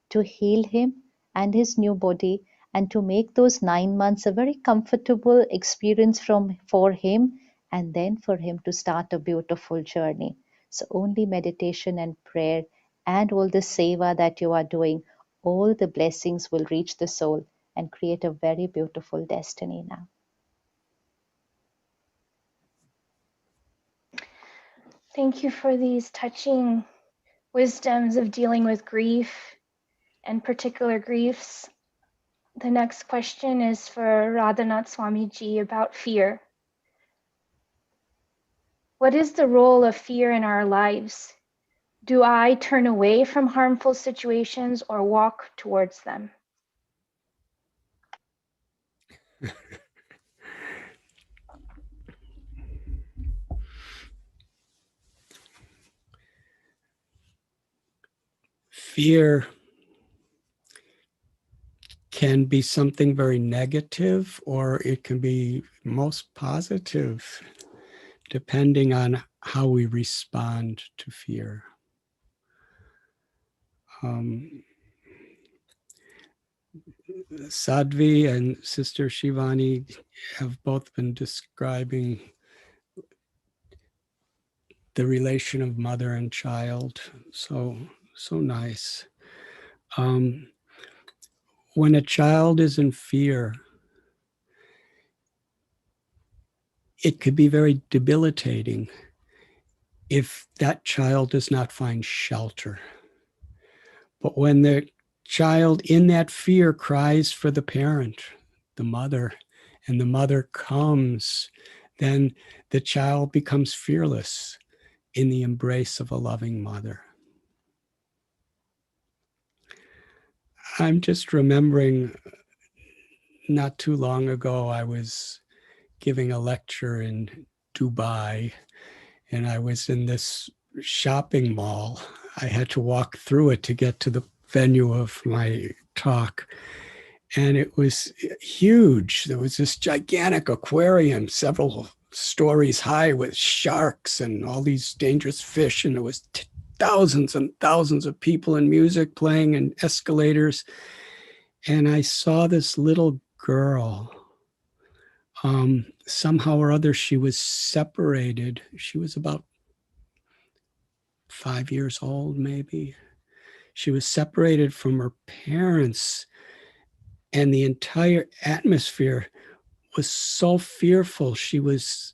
to heal him and his new body, and to make those 9 months a very comfortable experience for him, and then for him to start a beautiful journey. So only meditation and prayer and all the seva that you are doing, all the blessings will reach the soul and create a very beautiful destiny now. Thank you for these touching wisdoms of dealing with grief and particular griefs. The next question is for Radhanath Swamiji about fear. What is the role of fear in our lives? Do I turn away from harmful situations or walk towards them? Fear can be something very negative, or it can be most positive, depending on how we respond to fear. Sadhvi and Sister Shivani have both been describing the relation of mother and child. So nice. When a child is in fear, it could be very debilitating if that child does not find shelter. But when the child in that fear cries for the parent, the mother, and the mother comes, then the child becomes fearless in the embrace of a loving mother. I'm just remembering not too long ago, I was giving a lecture in Dubai, and I was in this shopping mall. I had to walk through it to get to the venue of my talk. And it was huge. There was this gigantic aquarium, several stories high, with sharks and all these dangerous fish. And there was thousands and thousands of people and music playing and escalators. And I saw this little girl. Somehow or other, she was separated. She was about 5 years old, maybe. She was separated from her parents, and the entire atmosphere was so fearful. She was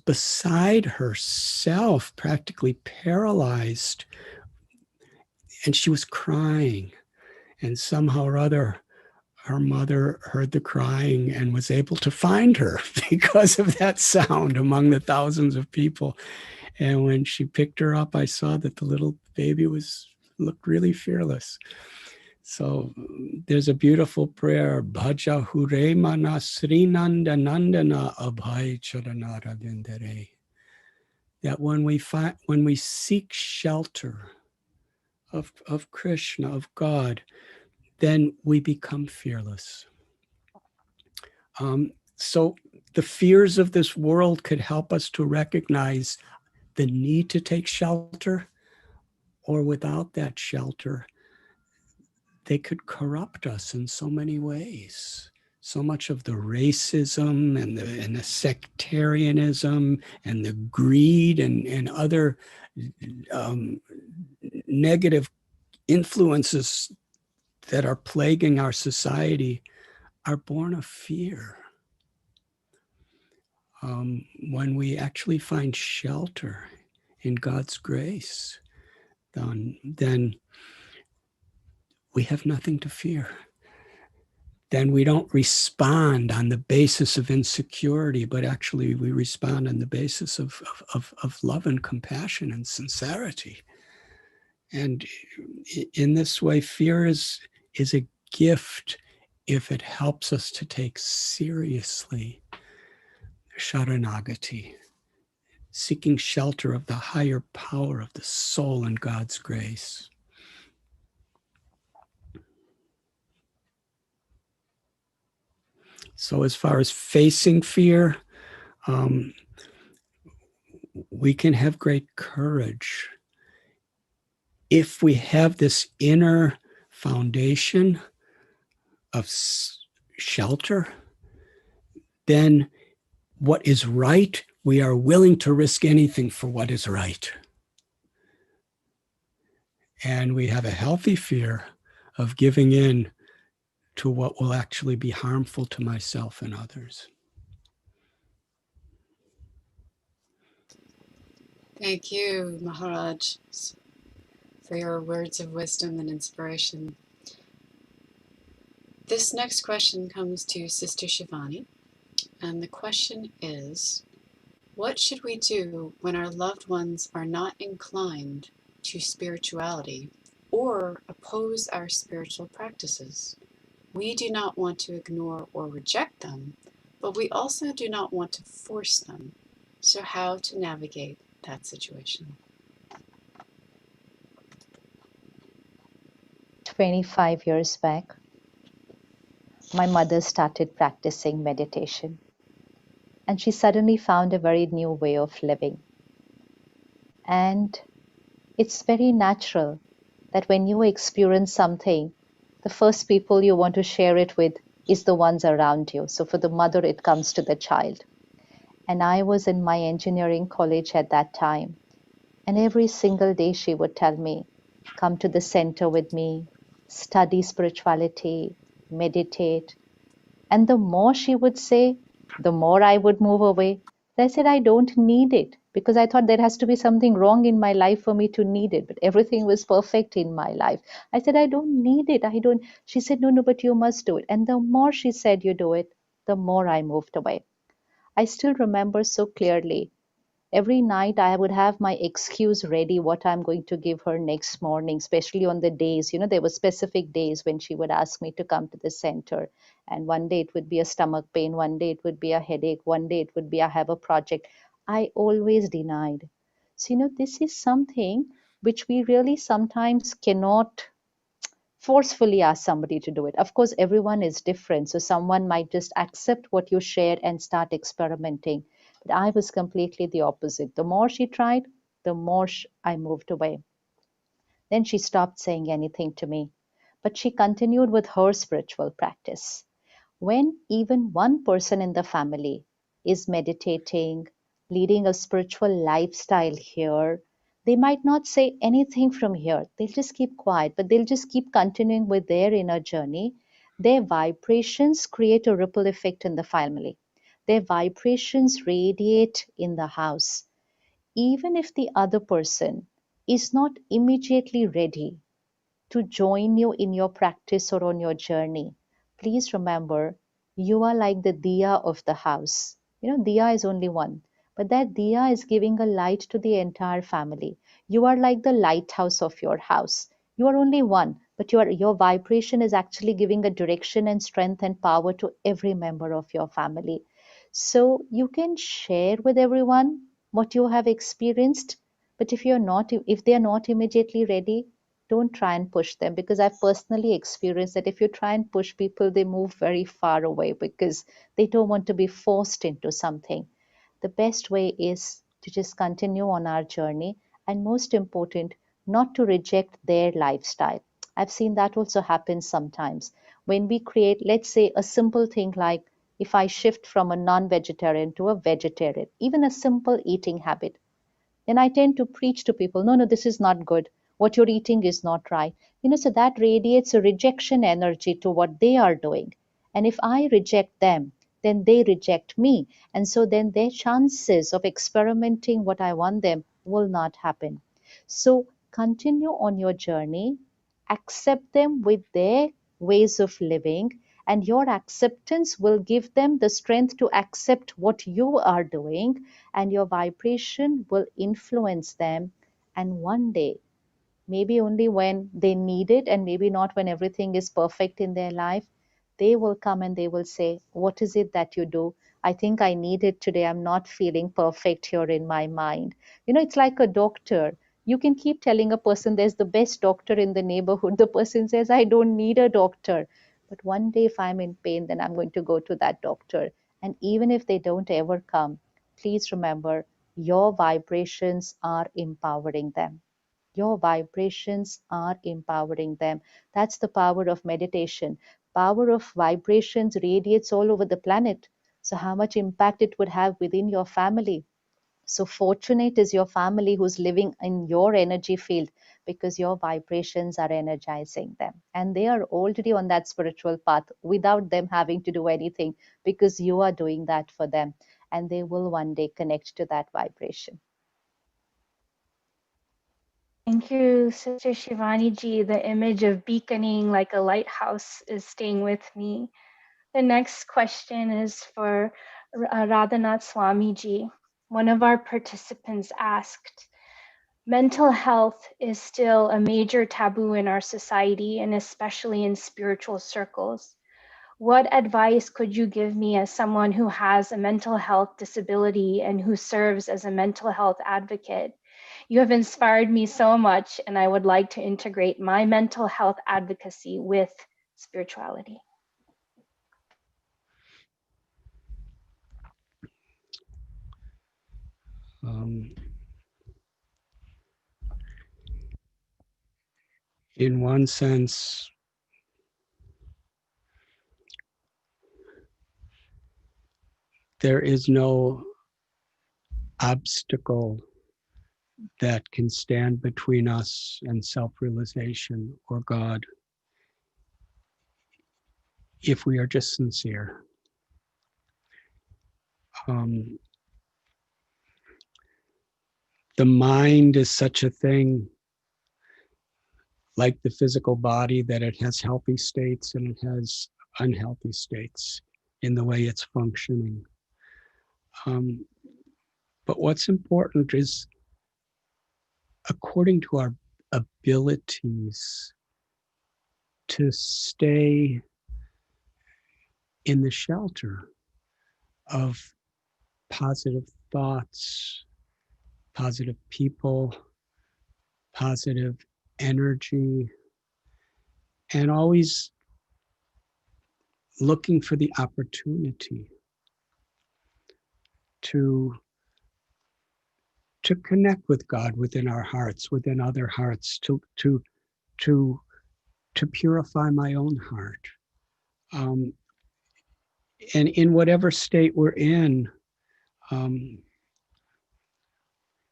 beside herself, practically paralyzed, and she was crying. And somehow or other, her mother heard the crying and was able to find her because of that sound among the thousands of people. And when she picked her up, I saw that the little baby looked really fearless. So there's a beautiful prayer, Bhaja Hure Mana Srinanda Nandana Abhay Charanara Vindare. That when we seek shelter of Krishna, of God, then we become fearless. So the fears of this world could help us to recognize the need to take shelter, or without that shelter, they could corrupt us in so many ways. So much of the racism and the sectarianism and the greed and other negative influences that are plaguing our society are born of fear. When we actually find shelter in God's grace, then we have nothing to fear. Then we don't respond on the basis of insecurity, but actually we respond on the basis of love and compassion and sincerity. And in this way, fear is a gift if it helps us to take seriously Sharanagati, seeking shelter of the higher power of the soul and God's grace. So as far as facing fear, we can have great courage if we have this inner foundation of shelter. Then what is right, we are willing to risk anything for what is right. And we have a healthy fear of giving in to what will actually be harmful to myself and others. Thank you, Maharaj, for your words of wisdom and inspiration. This next question comes to Sister Shivani, and the question is, what should we do when our loved ones are not inclined to spirituality or oppose our spiritual practices? We do not want to ignore or reject them, but we also do not want to force them. So how to navigate that situation? 25 years back, my mother started practicing meditation, and she suddenly found a very new way of living. And it's very natural that when you experience something, the first people you want to share it with is the ones around you. So for the mother, it comes to the child. And I was in my engineering college at that time. And every single day she would tell me, come to the center with me, study spirituality, meditate. And the more she would say, the more I would move away. I said, I don't need it, because I thought there has to be something wrong in my life for me to need it. But everything was perfect in my life. I said, I don't need it. I don't. She said, no, but you must do it. And the more she said you do it, the more I moved away. I still remember so clearly. Every night I would have my excuse ready what I'm going to give her next morning, especially on the days, there were specific days when she would ask me to come to the center. And one day it would be a stomach pain, one day it would be a headache, one day it would be I have a project. I always denied. So, this is something which we really sometimes cannot forcefully ask somebody to do it. Of course, everyone is different. So someone might just accept what you shared and start experimenting. But I was completely the opposite. The more she tried, the more I moved away. Then she stopped saying anything to me. But she continued with her spiritual practice. When even one person in the family is meditating, leading a spiritual lifestyle here, they might not say anything from here. They'll just keep quiet, but they'll just keep continuing with their inner journey. Their vibrations create a ripple effect in the family. Their vibrations radiate in the house. Even if the other person is not immediately ready to join you in your practice or on your journey, please remember you are like the diya of the house. Diya is only one, but that diya is giving a light to the entire family. You are like the lighthouse of your house. You are only one, but your vibration is actually giving a direction and strength and power to every member of your family. So you can share with everyone what you have experienced, but if they are not immediately ready, don't try and push them, because I've personally experienced that if you try and push people, they move very far away because they don't want to be forced into something. The best way is to just continue on our journey, and most important, not to reject their lifestyle. I've seen that also happen sometimes when we create, let's say, a simple thing like if I shift from a non vegetarian to a vegetarian, even a simple eating habit, then I tend to preach to people, no, no, this is not good. What you're eating is not right. So that radiates a rejection energy to what they are doing. And if I reject them, then they reject me. And so then their chances of experimenting what I want them will not happen. So continue on your journey, accept them with their ways of living, and your acceptance will give them the strength to accept what you are doing, and your vibration will influence them. And one day, maybe only when they need it and maybe not when everything is perfect in their life, they will come and they will say, what is it that you do? I think I need it today. I'm not feeling perfect here in my mind. It's like a doctor. You can keep telling a person there's the best doctor in the neighborhood. The person says, I don't need a doctor. But one day, if I'm in pain, then I'm going to go to that doctor. And even if they don't ever come, please remember, your vibrations are empowering them. Your vibrations are empowering them. That's the power of meditation. Power of vibrations radiates all over the planet. So how much impact it would have within your family. So fortunate is your family who's living in your energy field, because your vibrations are energizing them. And they are already on that spiritual path without them having to do anything, because you are doing that for them. And they will one day connect to that vibration. Thank you, Sister Shivani ji. The image of beaconing like a lighthouse is staying with me. The next question is for Radhanath Swami ji. One of our participants asked, mental health is still a major taboo in our society and especially in spiritual circles. What advice could you give me as someone who has a mental health disability and who serves as a mental health advocate? You have inspired me so much, and I would like to integrate my mental health advocacy with spirituality. In one sense, there is no obstacle that can stand between us and self-realization or God if we are just sincere. The mind is such a thing, like the physical body, that it has healthy states and it has unhealthy states in the way it's functioning. But what's important is, according to our abilities, to stay in the shelter of positive thoughts, positive people, positive energy, and always looking for the opportunity to connect with God within our hearts, within other hearts, to purify my own heart. And in whatever state we're in,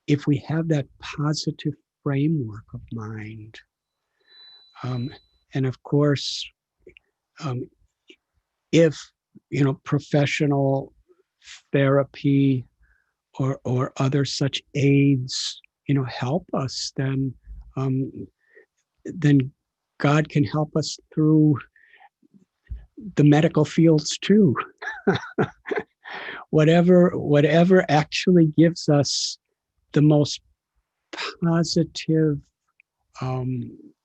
if we have that positive framework of mind, and of course, if professional therapy or other such aids help us, then God can help us through the medical fields too. whatever actually gives us the most positive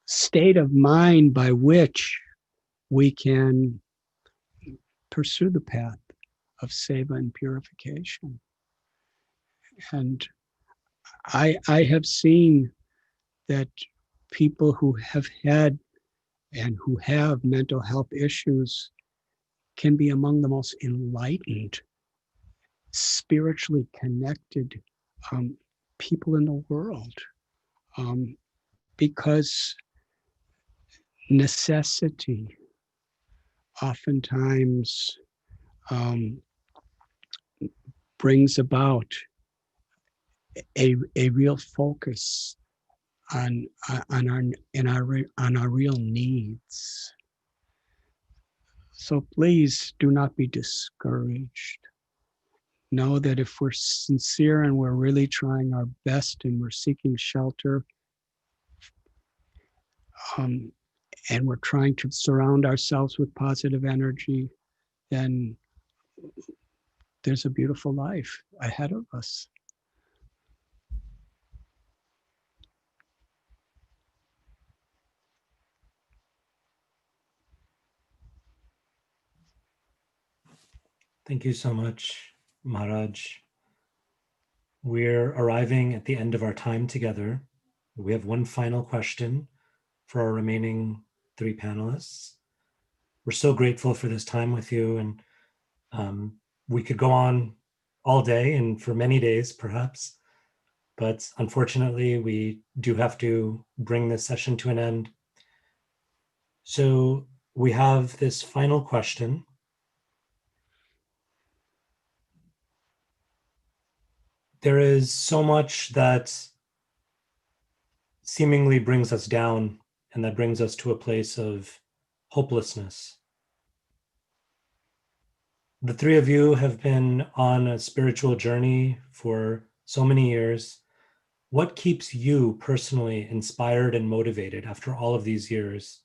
state of mind by which we can pursue the path of seva and purification. And I have seen that people who have had and who have mental health issues can be among the most enlightened, spiritually connected people in the world, because necessity oftentimes brings about a real focus on our real needs. So please do not be discouraged. Know that if we're sincere and we're really trying our best and we're seeking shelter, and we're trying to surround ourselves with positive energy, then there's a beautiful life ahead of us. Thank you so much, Maharaj. We're arriving at the end of our time together. We have one final question for our remaining 3 panelists. We're so grateful for this time with you, and we could go on all day and for many days, perhaps, but unfortunately, we do have to bring this session to an end. So we have this final question. There is so much that seemingly brings us down and that brings us to a place of hopelessness. The 3 of you have been on a spiritual journey for so many years. What keeps you personally inspired and motivated after all of these years?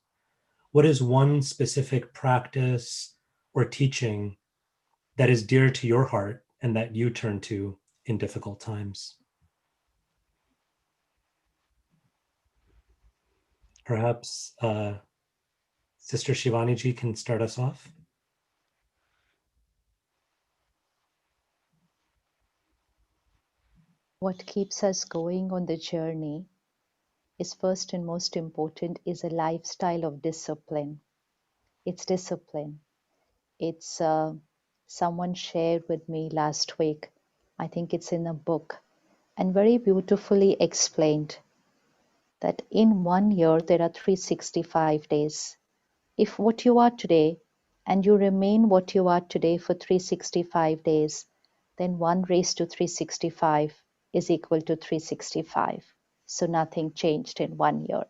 What is one specific practice or teaching that is dear to your heart and that you turn to in difficult times? Perhaps Sister Shivaniji can start us off. What keeps us going on the journey is first and most important is a lifestyle of discipline. It's discipline. It's someone shared with me last week. I think it's in a book and very beautifully explained that in 1 year there are 365 days. If what you are today and you remain what you are today for 365 days, then 1 raised to 365 is equal to 365. So nothing changed in 1 year.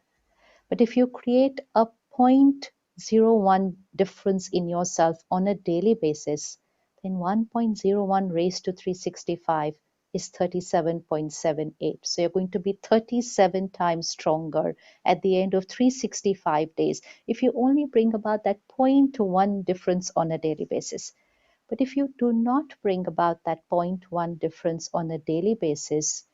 But if you create a 0.01 difference in yourself on a daily basis, then 1.01 raised to 365 is 37.78. So you're going to be 37 times stronger at the end of 365 days if you only bring about that 0.1 difference on a daily basis. But if you do not bring about that 0.1 difference on a daily basis,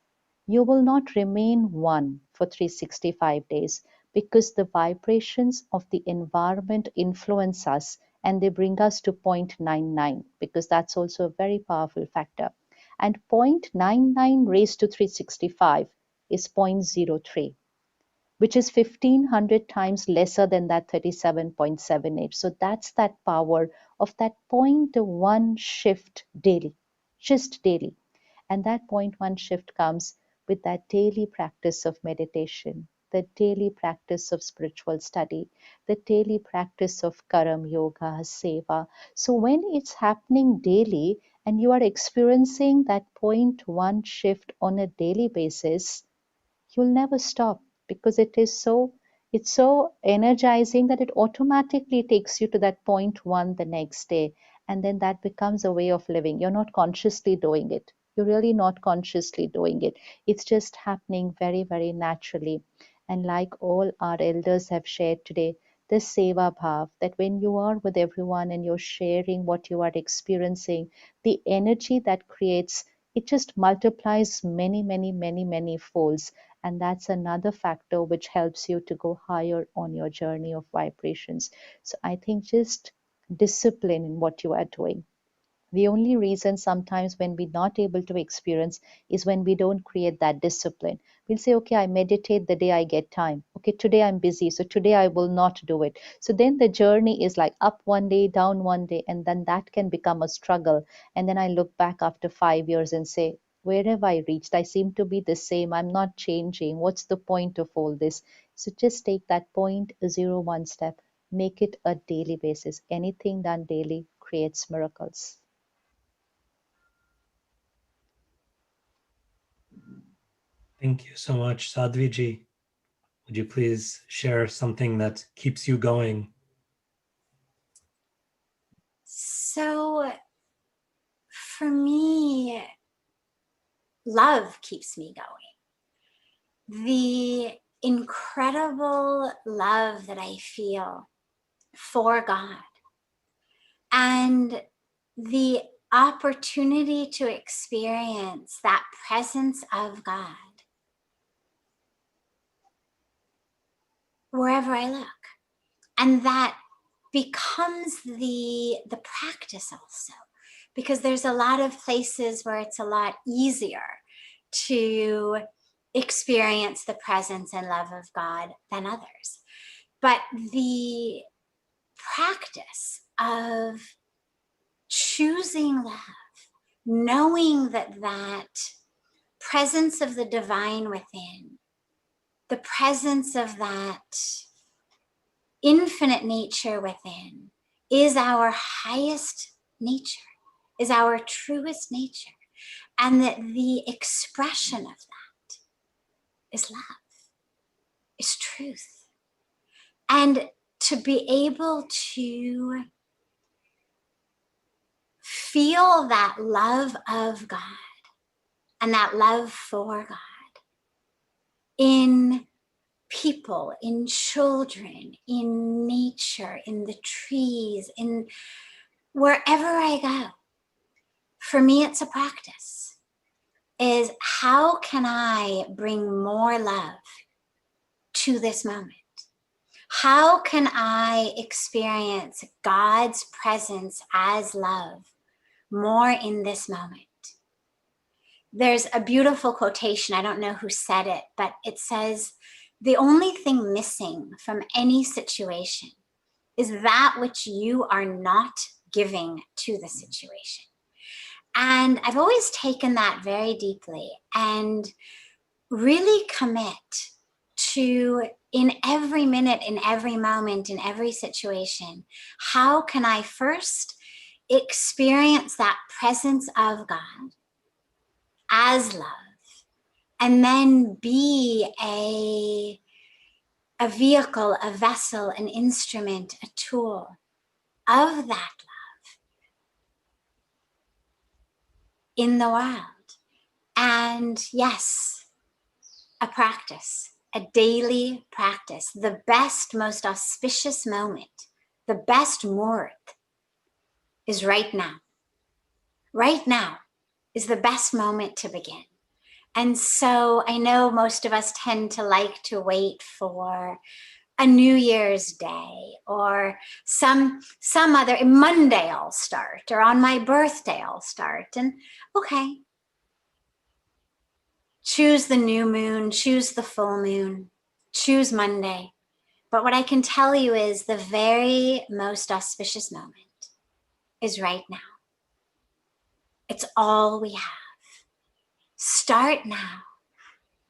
you will not remain one for 365 days because the vibrations of the environment influence us and they bring us to 0.99 because that's also a very powerful factor. And 0.99 raised to 365 is 0.03, which is 1500 times lesser than that 37.78. So that's that power of that 0.1 shift daily, just daily. And that 0.1 shift comes with that daily practice of meditation, the daily practice of spiritual study, the daily practice of karam yoga, seva. So when it's happening daily and you are experiencing that 0.1 shift on a daily basis, you'll never stop because it's so energizing that it automatically takes you to that 0.1 the next day, and then that becomes a way of living. You're not consciously doing it. You're really not consciously doing it. It's just happening very, very naturally. And like all our elders have shared today, this seva bhav, that when you are with everyone and you're sharing what you are experiencing, the energy that creates, it just multiplies many, many, many, many folds. And that's another factor which helps you to go higher on your journey of vibrations. So I think just discipline in what you are doing. The only reason sometimes when we're not able to experience is when we don't create that discipline. We'll say, okay, I meditate the day I get time. Okay, today I'm busy, so today I will not do it. So then the journey is like up one day, down one day, and then that can become a struggle. And then I look back after 5 years and say, where have I reached? I seem to be the same. I'm not changing. What's the point of all this? So just take that 0.01 step, make it a daily basis. Anything done daily creates miracles. Thank you so much, Sadhviji. Would you please share something that keeps you going? So for me, love keeps me going. The incredible love that I feel for God and the opportunity to experience that presence of God wherever I look. And that becomes the practice also, because there's a lot of places where it's a lot easier to experience the presence and love of God than others. But the practice of choosing love, knowing that presence of the divine within, the presence of that infinite nature within is our highest nature, is our truest nature, and that the expression of that is love, is truth. And to be able to feel that love of God and that love for God in people, in children, in nature, in the trees, in wherever I go. For me, it's a practice, is how can I bring more love to this moment? How can I experience God's presence as love more in this moment? There's a beautiful quotation, I don't know who said it, but it says, the only thing missing from any situation is that which you are not giving to the situation. And I've always taken that very deeply and really commit to, in every minute, in every moment, in every situation, how can I first experience that presence of God as love, and then be a vehicle, a vessel, an instrument, a tool of that love in the world. And yes, a practice, a daily practice. The best, most auspicious moment, the best muhurt is right now. Right now is the best moment to begin. And so I know most of us tend to like to wait for a New Year's Day or some other Monday I'll start, or on my birthday I'll start. And okay, choose the new moon, choose the full moon, choose Monday. But what I can tell you is the very most auspicious moment is right now. It's all we have. Start now.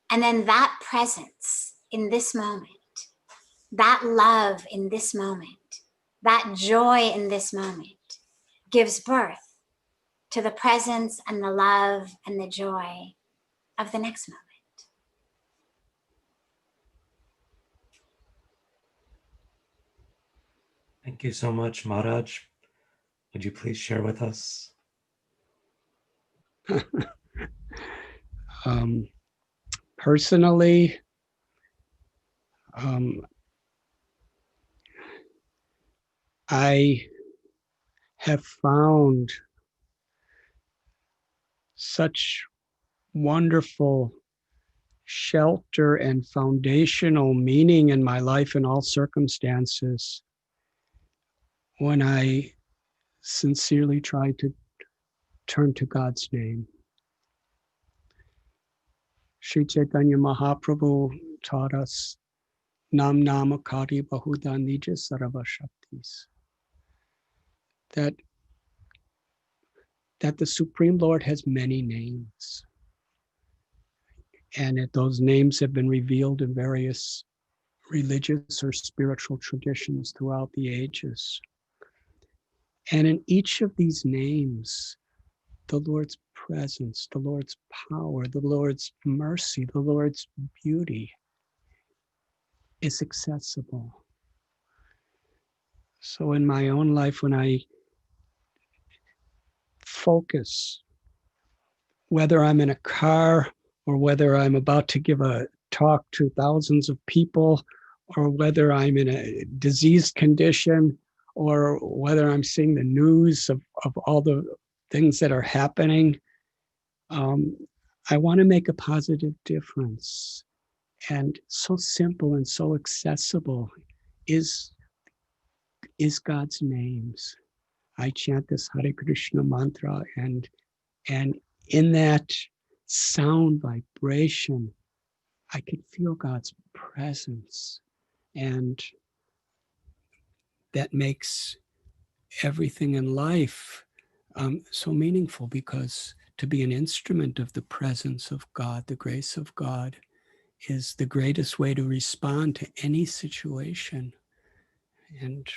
And then that presence in this moment, that love in this moment, that joy in this moment gives birth to the presence and the love and the joy of the next moment. Thank you so much, Maharaj. Would you please share with us? Personally, I have found such wonderful shelter and foundational meaning in my life in all circumstances when I sincerely try to turn to God's name. Sri Chaitanya Mahaprabhu taught us Nam Namakari Bahuda Nija Sarava Shaktis. That the Supreme Lord has many names. And that those names have been revealed in various religious or spiritual traditions throughout the ages. And in each of these names, the Lord's presence, the Lord's power, the Lord's mercy, the Lord's beauty is accessible. So in my own life, when I focus, whether I'm in a car or whether I'm about to give a talk to thousands of people, or whether I'm in a diseased condition, or whether I'm seeing the news of all the things that are happening, I want to make a positive difference. And so simple and so accessible is God's names. I chant this Hare Krishna mantra, and in that sound vibration, I can feel God's presence. And that makes everything in life so meaningful, because to be an instrument of the presence of God, the grace of God, is the greatest way to respond to any situation. And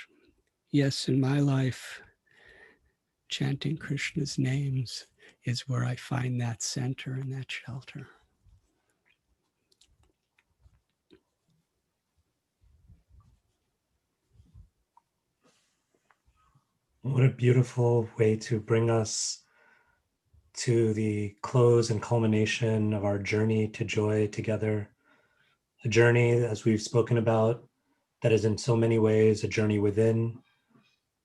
yes, in my life, chanting Krishna's names is where I find that center and that shelter. What a beautiful way to bring us to the close and culmination of our journey to joy together. A journey, as we've spoken about, that is in so many ways a journey within,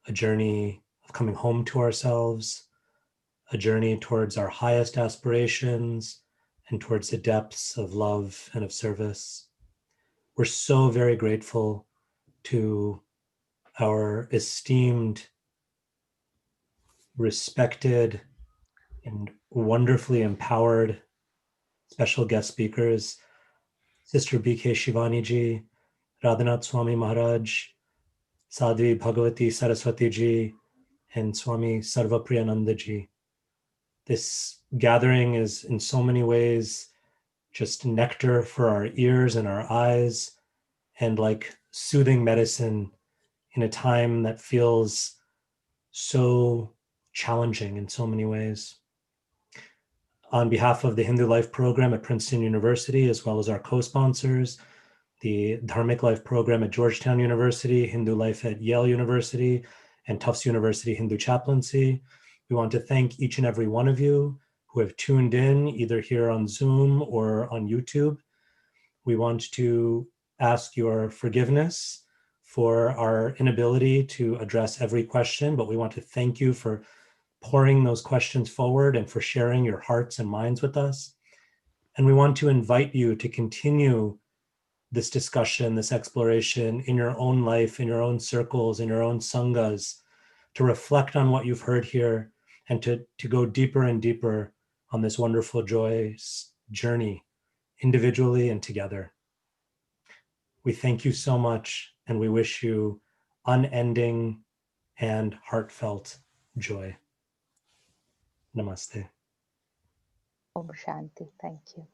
a journey of coming home to ourselves, a journey towards our highest aspirations and towards the depths of love and of service. We're so very grateful to our esteemed, respected, and wonderfully empowered special guest speakers, Sister B.K. Shivani ji, Radhanath Swami Maharaj, Sadhvi Bhagavati Saraswati ji, and Swami Sarvapriyananda ji. This gathering is in so many ways just nectar for our ears and our eyes, and like soothing medicine in a time that feels so challenging in so many ways. On behalf of the Hindu Life program at Princeton University, as well as our co-sponsors, the Dharmic Life program at Georgetown University, Hindu Life at Yale University, and Tufts University Hindu Chaplaincy, we want to thank each and every one of you who have tuned in, either here on Zoom or on YouTube. We want to ask your forgiveness for our inability to address every question, but we want to thank you for pouring those questions forward and for sharing your hearts and minds with us. And we want to invite you to continue this discussion, this exploration in your own life, in your own circles, in your own sanghas, to reflect on what you've heard here and to go deeper and deeper on this wonderful joyous journey, individually and together. We thank you so much, and we wish you unending and heartfelt joy. Namaste. Om Shanti. Thank you.